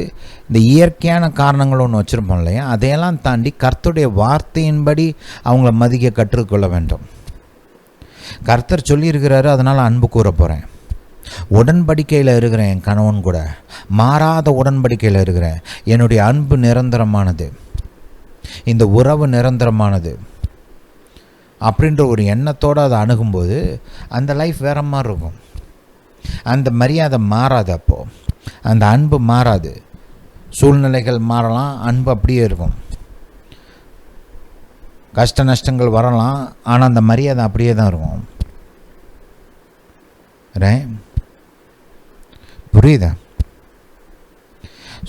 இந்த இயற்கையான காரணங்கள் ஒன்று வச்சுருப்போம் இல்லையா? அதையெல்லாம் தாண்டி கர்த்தருடைய வார்த்தையின்படி அவங்கள மதிக்க கற்றுக்கொள்ள வேண்டும். கர்த்தர் சொல்லியிருக்கிறாரு, அதனால் அன்பு கூற போகிறேன். உடன்படிக்கையில் இருக்கிறேன், என் கணவன் கூட மாறாத உடன்படிக்கையில் இருக்கிறேன். என்னுடைய அன்பு நிரந்தரமானது, இந்த உறவு நிரந்தரமானது அப்படின்ற ஒரு எண்ணத்தோடு அதை அணுகும்போது அந்த லைஃப் வேற மாதிரி இருக்கும். அந்த மரியாதை மாறாது, அப்போது அந்த அன்பு மாறாது. சூழ்நிலைகள் மாறலாம், அன்பு அப்படியே இருக்கும். கஷ்ட நஷ்டங்கள் வரலாம், ஆனால் அந்த மரியாதை அப்படியே தான் இருக்கும். புரியுதா?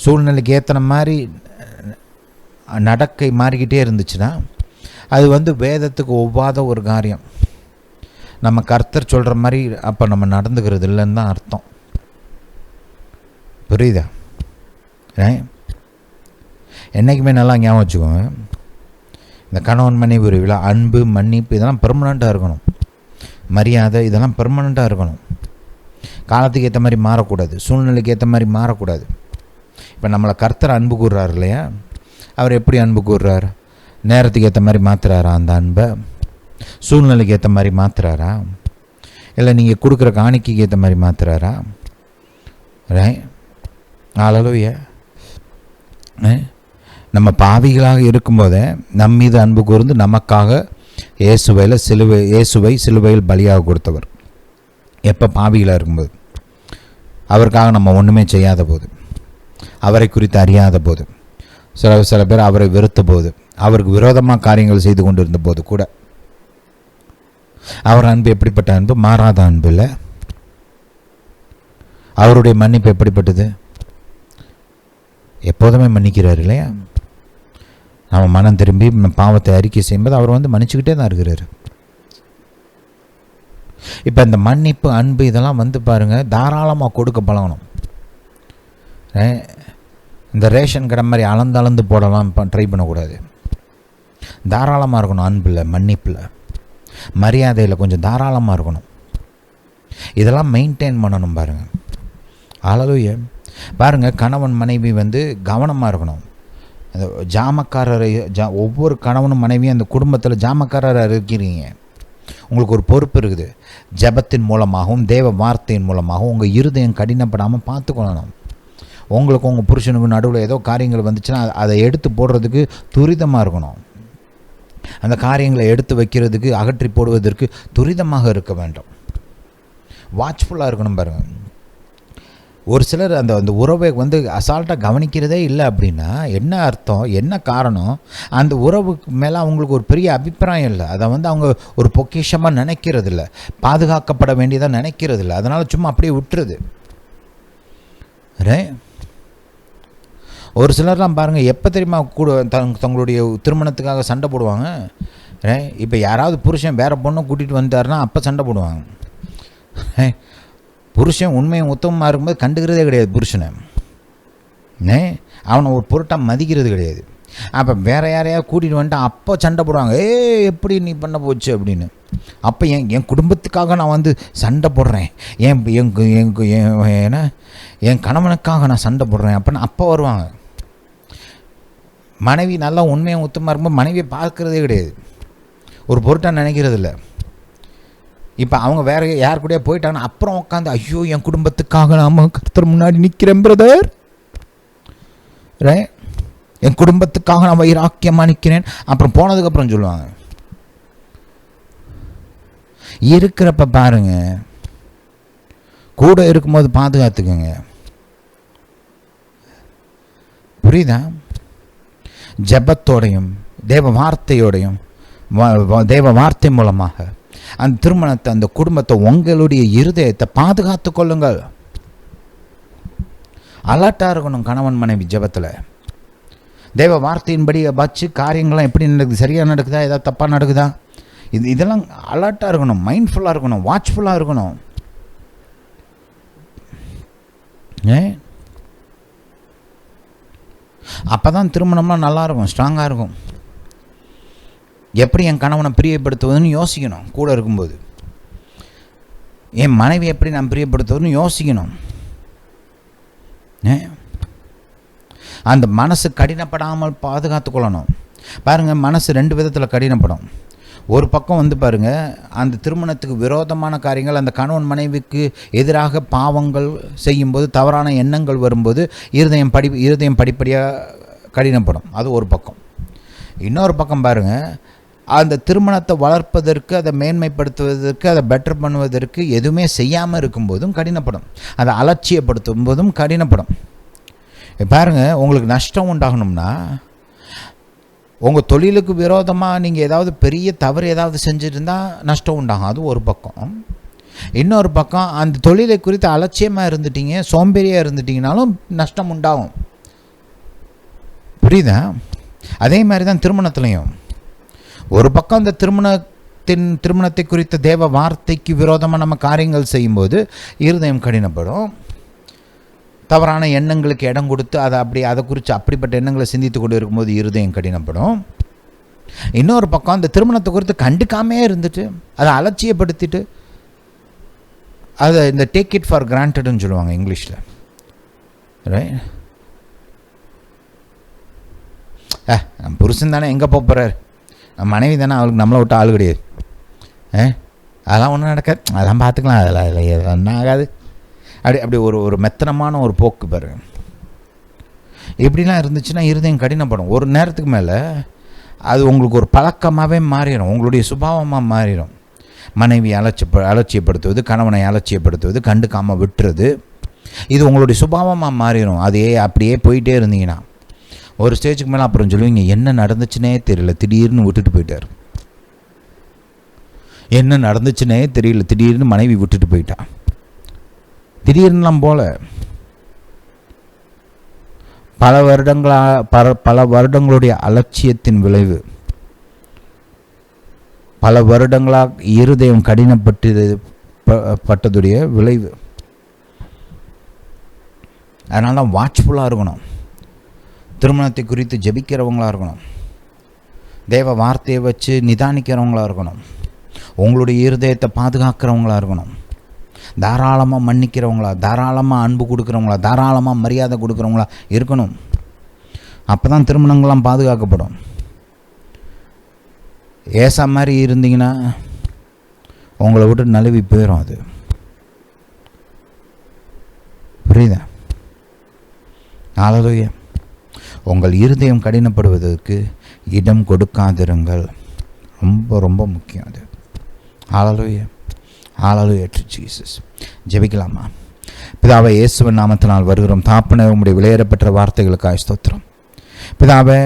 சூழ்நிலைக்கு ஏற்றின மாதிரி நடக்கை மாறிக்கிட்டே இருந்துச்சுன்னா அது வேதத்துக்கு ஒவ்வாத ஒரு காரியம். நம்ம கர்த்தர் சொல்கிற மாதிரி அப்போ நம்ம நடந்துக்கிறது இல்லைன்னு தான் அர்த்தம். புரியுதா? என்றைக்குமே நல்லா ஞாபகம் வச்சுக்கோங்க, இந்த கணவன் மனைவி உறவில் அன்பு, மன்னிப்பு இதெல்லாம் பெர்மனண்ட்டாக இருக்கணும். மரியாதை இதெல்லாம் பெர்மனண்ட்டாக இருக்கணும். காலத்துக்கு ஏற்ற மாதிரி மாறக்கூடாது, சூழ்நிலைக்கு ஏற்ற மாதிரி மாறக்கூடாது. இப்போ நம்மளை கர்த்தர் அன்பு கூறுறாரு இல்லையா? அவர் எப்படி அன்பு கூறுறார்? நேரத்துக்கு ஏற்ற மாதிரி மாற்றுறாரா அந்த அன்பை? சூழ்நிலைக்கு ஏற்ற மாதிரி மாற்றுறாரா? இல்லை நீங்கள் கொடுக்குற காணிக்கைக்கு ஏற்ற மாதிரி மாற்றுறாரா? ரைட். ஹல்லேலூயா. நம்ம பாவிகளாக இருக்கும்போதே நம் மீது அன்பு கூர்ந்து நமக்காக இயேசுவை சிலுவையில் பலியாக கொடுத்தவர். எப்போ? பாவிகளாக இருக்கும்போது, அவருக்காக நம்ம ஒன்றுமே செய்யாத போது, அவரை குறித்து அறியாத போது, சில பேர் அவரை வெறுத்த போது, அவருக்கு விரோதமாக காரியங்கள் செய்து கொண்டு இருந்த போது கூட அவர் அன்பு எப்படிப்பட்ட அன்பு? மாறாத அன்பு இல்லை. அவருடைய மன்னிப்பு எப்படிப்பட்டது? எப்போதுமே மன்னிக்கிறார் இல்லையா? நம்ம மனம் திரும்பி பாவத்தை அறிக்கை செய்யும்போது அவர் மன்னிச்சுக்கிட்டே தான் இருக்கிறார். இப்போ இந்த மன்னிப்பு, அன்பு இதெல்லாம் பாருங்கள், தாராளமாக கொடுக்க பழகணும். இந்த ரேஷன் கடை மாதிரி அளந்து போடலாம் ட்ரை பண்ணக்கூடாது. தாராளமாக இருக்கணும். அன்பில், மன்னிப்பில், மரியாதையில் கொஞ்சம் தாராளமாக இருக்கணும். இதெல்லாம் மெயின்டைன் பண்ணணும் பாருங்கள். ஹல்லேலூயா. பாருங்கள், கணவன் மனைவி கவனமாக இருக்கணும். அந்த ஜாமக்காரரை ஒவ்வொரு கணவனும் மனைவியும் அந்த குடும்பத்தில் ஜாமக்காரராக இருக்கிறீங்க. உங்களுக்கு ஒரு பொறுப்பு இருக்குது. ஜெபத்தின் மூலமாகவும் தேவ வார்த்தையின் மூலமாகவும் உங்கள் இருதயம் கடினப்படாமல் பார்த்துக்கொள்ளணும். உங்களுக்கு உங்கள் புருஷனுக்கு நடுவில் ஏதோ காரியங்கள் வந்துச்சுன்னா அதை எடுத்து போடுறதுக்கு துரிதமாக இருக்கணும். அந்த காரியங்களை எடுத்து வைக்கிறதுக்கு, அகற்றி போடுவதற்கு துரிதமாக இருக்க வேண்டும். வாட்ச்ஃபுல்லாக இருக்கணும் பாருங்கள். ஒரு சிலர் அந்த உறவை அசால்ட்டாக கவனிக்கிறதே இல்லை அப்படின்னா என்ன அர்த்தம், என்ன காரணம்? அந்த உறவுக்கு மேலே அவங்களுக்கு ஒரு பெரிய அபிப்பிராயம் இல்லை. அதை அவங்க ஒரு பொக்கிஷமாக நினைக்கிறது இல்லை, பாதுகாக்கப்பட வேண்டியதாக நினைக்கிறது இல்லை. அதனால் சும்மா அப்படியே விட்டுருது. ஒரு சிலர்லாம் பாருங்கள், எப்போ தெரியுமா கூட தங்களுடைய திருமணத்துக்காக சண்டை போடுவாங்க. இப்போ யாராவது புருஷன் வேறு பொண்ணை கூட்டிகிட்டு வந்துட்டாருன்னா அப்போ சண்டை போடுவாங்க. புருஷன் உண்மையும் உத்தமமாக இருக்கும்போது கண்டுக்கிறதே கிடையாது புருஷனை. அவனை ஒரு பொருட்டாக மதிக்கிறது கிடையாது. அப்போ வேறு யாரையாவது கூட்டிகிட்டு வந்துட்டு அப்போ சண்டை போடுவாங்க. எப்படி நீ பண்ண போச்சு அப்படின்னு. அப்போ என் குடும்பத்துக்காக நான் சண்டை போடுறேன், என் கணவனுக்காக நான் சண்டை போடுறேன் அப்படின்னு அப்போ வருவாங்க. மனைவி நல்லா உண்மையாக உத்தமாக இருக்கும்போது மனைவியை பார்க்குறதே கிடையாது, ஒரு பொருட்டாக நினைக்கிறது இல்லை. இப்போ அவங்க வேறு யார் கூடயே போயிட்டாங்கன்னா அப்புறம் உட்காந்து, ஐயோ என் குடும்பத்துக்காக நாம் கர்த்தர் முன்னாடி நிற்கிறேன் பிரதர், என் குடும்பத்துக்காக நான் வைராக்கியமாக நிற்கிறேன். அப்புறம் போனதுக்கப்புறம் சொல்லுவாங்க. இருக்கிறப்ப பாருங்க, கூட இருக்கும்போது பாதுகாத்துக்குங்க. புரியுதா? ஜெபத்தோடையும் தேவ வார்த்தையோடையும் தேவ வார்த்தை மூலமாக அந்த திருமணத்தை, அந்த குடும்பத்தை, உங்களுடைய இருதயத்தை பாதுகாத்து கொள்ளுங்கள். அலர்ட்டாக இருக்கணும் கணவன் மனைவி ஜெபத்தில். தேவ வார்த்தையின்படி வச்சு காரியங்கள்லாம் எப்படி நடக்குது, சரியாக நடக்குதா, ஏதாவது தப்பாக நடக்குதா, இதெல்லாம் அலர்ட்டாக இருக்கணும், மைண்ட்ஃபுல்லாக இருக்கணும், வாட்ச்ஃபுல்லாக இருக்கணும். அப்போ தான் திருமணம்லாம் நல்லாயிருக்கும், ஸ்ட்ராங்காக இருக்கும். எப்படி என் கணவனை பிரியப்படுத்துவதுன்னு யோசிக்கணும். கூட இருக்கும்போது என் மனைவி எப்படி நான் பிரியப்படுத்துவதுன்னு யோசிக்கணும். அந்த மனசு கடினப்படாமல் பாதுகாத்து கொள்ளணும். பாருங்கள், மனசு ரெண்டு விதத்தில் கடினப்படும். ஒரு பக்கம் பாருங்கள், அந்த திருமணத்துக்கு விரோதமான காரியங்கள், அந்த கணவன் மனைவிக்கு எதிராக பாவங்கள் செய்யும்போது, தவறான எண்ணங்கள் வரும்போது இருதயம் படிப்படியாக கடினப்படும். அது ஒரு பக்கம். இன்னொரு பக்கம் பாருங்கள், அந்த திருமணத்தை வளர்ப்பதற்கு, அதை மேன்மைப்படுத்துவதற்கு, அதை பெட்டர் பண்ணுவதற்கு எதுவுமே செய்யாமல் இருக்கும்போதும் கடினப்படும். அதை அலட்சியப்படுத்தும் போதும் கடினப்படும். பாருங்கள், உங்களுக்கு நஷ்டம் உண்டாகணும்னா, உங்கள் தொழிலுக்கு விரோதமாக நீங்கள் ஏதாவது பெரிய தவறு ஏதாவது செஞ்சுருந்தால் நஷ்டம் உண்டாகும். அது ஒரு பக்கம். இன்னொரு பக்கம், அந்த தொழிலை குறித்து அலட்சியமாக இருந்துட்டீங்க, சோம்பேறியாக இருந்துட்டீங்கனாலும் நஷ்டம் உண்டாகும். புரியுதா? அதே மாதிரி தான் திருமணத்துலையும். ஒரு பக்கம் அந்த திருமணத்தை குறித்த தேவ வார்த்தைக்கு விரோதமாக நம்ம காரியங்கள் செய்யும்போது இருதயம் கடினப்படும். தவறான எண்ணங்களுக்கு இடம் கொடுத்து அதை குறித்து அப்படிப்பட்ட எண்ணங்களை சிந்தித்து கொண்டு இருக்கும்போது இருதயம் கடினப்படும். இன்னொரு பக்கம் அந்த திருமணத்தை குறித்து கண்டுக்காமே இருந்துட்டு, அதை அலட்சியப்படுத்திட்டு, அதை இந்த டேக் இட் ஃபார் கிராண்டட்னு சொல்லுவாங்க இங்கிலீஷில். ரைட்? நம்ம புருஷன் தானே, எங்கே போகிறார், நம்ம மனைவி தானே, அவளுக்கு நம்மளை விட்டு ஆள் கிடையாது, அதெல்லாம் ஒன்றும் நடக்காது, அதெல்லாம் பார்த்துக்கலாம், அதெல்லாம் ஒன்றும் ஆகாது. அப்படி ஒரு மெத்தனமான ஒரு போக்கு பாருங்க. இப்படிலாம் இருந்துச்சுன்னா இருதயம் கடினப்படும். ஒரு நேரத்துக்கு மேலே அது உங்களுக்கு ஒரு பழக்கமாகவே மாறிடும், உங்களுடைய சுபாவமாக மாறிடும். மனைவி அலட்சியப்படுத்துவது, கணவனை அலட்சியப்படுத்துவது, கண்டுக்காமல் விட்டுறது, இது உங்களுடைய சுபாவமாக மாறிடும். அதே அப்படியே போயிட்டே இருந்தீங்கன்னா ஒரு ஸ்டேஜுக்கு மேலே அப்புறம் சொல்லுவீங்க, என்ன நடந்துச்சுன்னே தெரியல, திடீர்னு விட்டுட்டு போயிட்டார். என்ன நடந்துச்சுன்னே தெரியல, திடீர்னு மனைவி விட்டுட்டு போயிட்டா. திடீர்னுலாம் போல பல வருடங்களுடைய அலட்சியத்தின் விளைவு, பல வருடங்களாக இருதயம் கடினப்பட்டதுடைய விளைவு. அதனால தான் வாட்ச்ஃபுல்லாக இருக்கணும், திருமணத்தை குறித்து ஜெபிக்கிறவங்களாக இருக்கணும், தேவ வார்த்தையை வச்சு நிதானிக்கிறவங்களாக இருக்கணும், உங்களுடைய இருதயத்தை பாதுகாக்கிறவங்களாக இருக்கணும், தாராளமாக மன்னிக்கிறவங்களா, தாராளமாக அன்பு கொடுக்குறவங்களா, தாராளமாக மரியாதை கொடுக்குறவங்களா இருக்கணும். அப்போ தான் திருமணங்கள்லாம் பாதுகாக்கப்படும். ஏசா மாதிரி இருந்தீங்கன்னா உங்களை விட்டு நழுவி போயிடும். அது புரியுதா? ஹல்லேலூயா. உங்கள் இருதயம் கடினப்படுவதற்கு இடம் கொடுக்காதிருங்கள். ரொம்ப ரொம்ப முக்கியம் அது. ஹல்லேலூயா, ஹல்லேலூயா டு ஜீசஸ். ஜெபிக்கலாமா? பிதாவே, இயேசுவின் நாமத்தினால் வருகிறோம். தாப்பனே, உம்முடைய விலையேறப்பெற்ற வார்த்தைகளுக்காக ஸ்தோத்திரம். பிதாவே,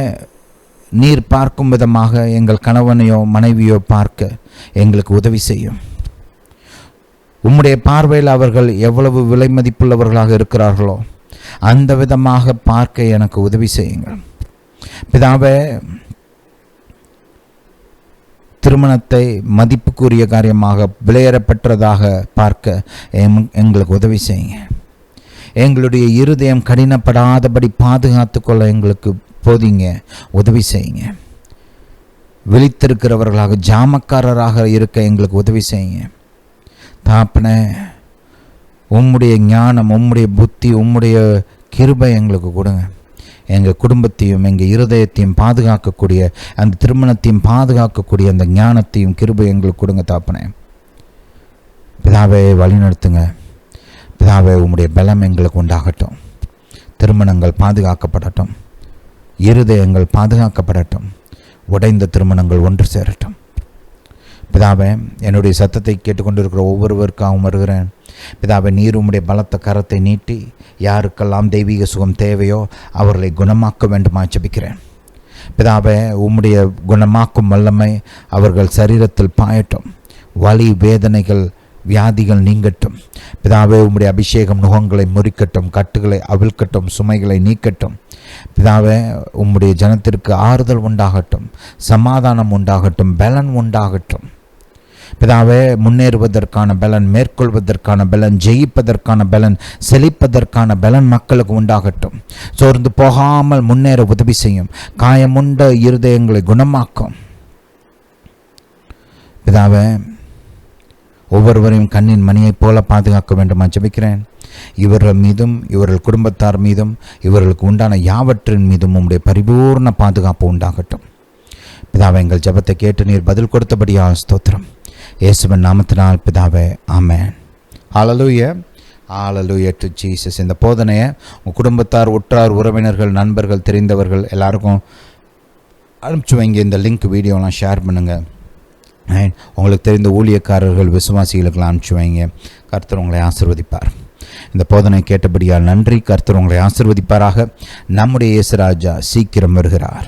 நீர் பார்க்கும் விதமாக எங்கள் கணவனையோ மனைவியோ பார்க்க எங்களுக்கு உதவி செய்யும். உம்முடைய பார்வையில் அவர்கள் எவ்வளவு விலை மதிப்புள்ளவர்களாக இருக்கிறார்களோ அந்த விதமாக பார்க்க எனக்கு உதவி செய்யுங்கள். பிதாவே, திருமணத்தை மதிப்புக்குரிய காரியமாக விலையேறப்பெற்றதாக பார்க்க எங்களுக்கு உதவி செய்யுங்க. எங்களுடைய இருதயம் கடினப்படாதபடி பாதுகாத்து கொள்ள எங்களுக்கு போதிங்க, உதவி செய்யுங்க. விழித்திருக்கிறவர்களாக ஜாமக்காரராக இருக்க எங்களுக்கு உதவி செய்யுங்க. தாப்பனே, உம்முடைய ஞானம், உம்முடைய புத்தி, உம்முடைய கிருபை எங்களுக்கு கொடுங்க. எங்கள் குடும்பத்தையும் எங்கள் இருதயத்தையும் பாதுகாக்கக்கூடிய, அந்த திருமணத்தையும் பாதுகாக்கக்கூடிய அந்த ஞானத்தையும் கிருபை எங்களுக்கு கொடுங்க தாப்பனே. பிதாவே, வழிநடத்துங்க. பிதாவே, உம்முடைய பலம் எங்களுக்கு உண்டாகட்டும். திருமணங்கள் பாதுகாக்கப்படட்டும், இருதயங்கள் பாதுகாக்கப்படட்டும், உடைந்த திருமணங்கள் ஒன்று சேரட்டும். பிதாவே, என்னுடைய சத்தத்தை கேட்டுக்கொண்டிருக்கிற ஒவ்வொருவருக்காகவும் வருகிறேன். பிதாவே, நீர் உம்முடைய பலத்த கரத்தை நீட்டி யாருக்கெல்லாம் தெய்வீக சுகம் தேவையோ அவர்களை குணமாக்க வேண்டுமா ஜெபிக்கிறேன். பிதாவே, உம்முடைய குணமாக்கும் வல்லமை அவர்கள் சரீரத்தில் பாயட்டும். வலி, வேதனைகள், வியாதிகள் நீங்கட்டும். பிதாவே, உம்முடைய அபிஷேகம் நுகங்களை முறிக்கட்டும், கட்டுகளை அவிழ்க்கட்டும், சுமைகளை நீக்கட்டும். பிதாவே, உம்முடைய ஜனத்திற்கு ஆறுதல் உண்டாகட்டும், சமாதானம் உண்டாகட்டும், பலன் உண்டாகட்டும். பிதாவே, முன்னேறுவதற்கான பலன், மேற்கொள்வதற்கான பலன், ஜெயிப்பதற்கான பலன், செழிப்பதற்கான பலன் மக்களுக்கு உண்டாகட்டும். சோர்ந்து போகாமல் முன்னேற உதவி செய்யும். காயமுண்ட இருதயங்களை குணமாக்கும். பிதாவே, ஒவ்வொருவரையும் கண்ணின் மணியைப் போல பாதுகாக்க வேண்டுமா ஜெபிக்கிறேன். இவர்கள் மீதும் இவர்கள் குடும்பத்தார் மீதும் இவர்களுக்கு உண்டான யாவற்றின் மீதும் உம்முடைய பரிபூர்ண பாதுகாப்பு உண்டாகட்டும். பிதாவே, எங்கள் ஜெபத்தை கேட்டு நீர் பதில் கொடுத்தபடியால் ஸ்தோத்திரம். இயேசுவின் நாமத்தினால் பிதாவே, ஆமென். ஹல்லேலூயா, ஹல்லேலூயா டு ஜீசஸ். இந்த போதனையை உங்கள் குடும்பத்தார், உற்றார், உறவினர்கள், நண்பர்கள், தெரிந்தவர்கள் எல்லாருக்கும் அனுப்பிச்சு வைங்க. இந்த லிங்க் வீடியோலாம் ஷேர் பண்ணுங்கள். உங்களுக்கு தெரிந்த ஊழியக்காரர்கள், விசுவாசிகளுக்கெல்லாம் அனுப்பிச்சு வைங்க. கர்த்தர் உங்களை ஆசீர்வதிப்பார். இந்த போதனை கேட்டபடியால் நன்றி. கர்த்தர் உங்களை ஆசீர்வதிப்பாராக. நம்முடைய இயேசு ராஜா சீக்கிரம் வருகிறார்.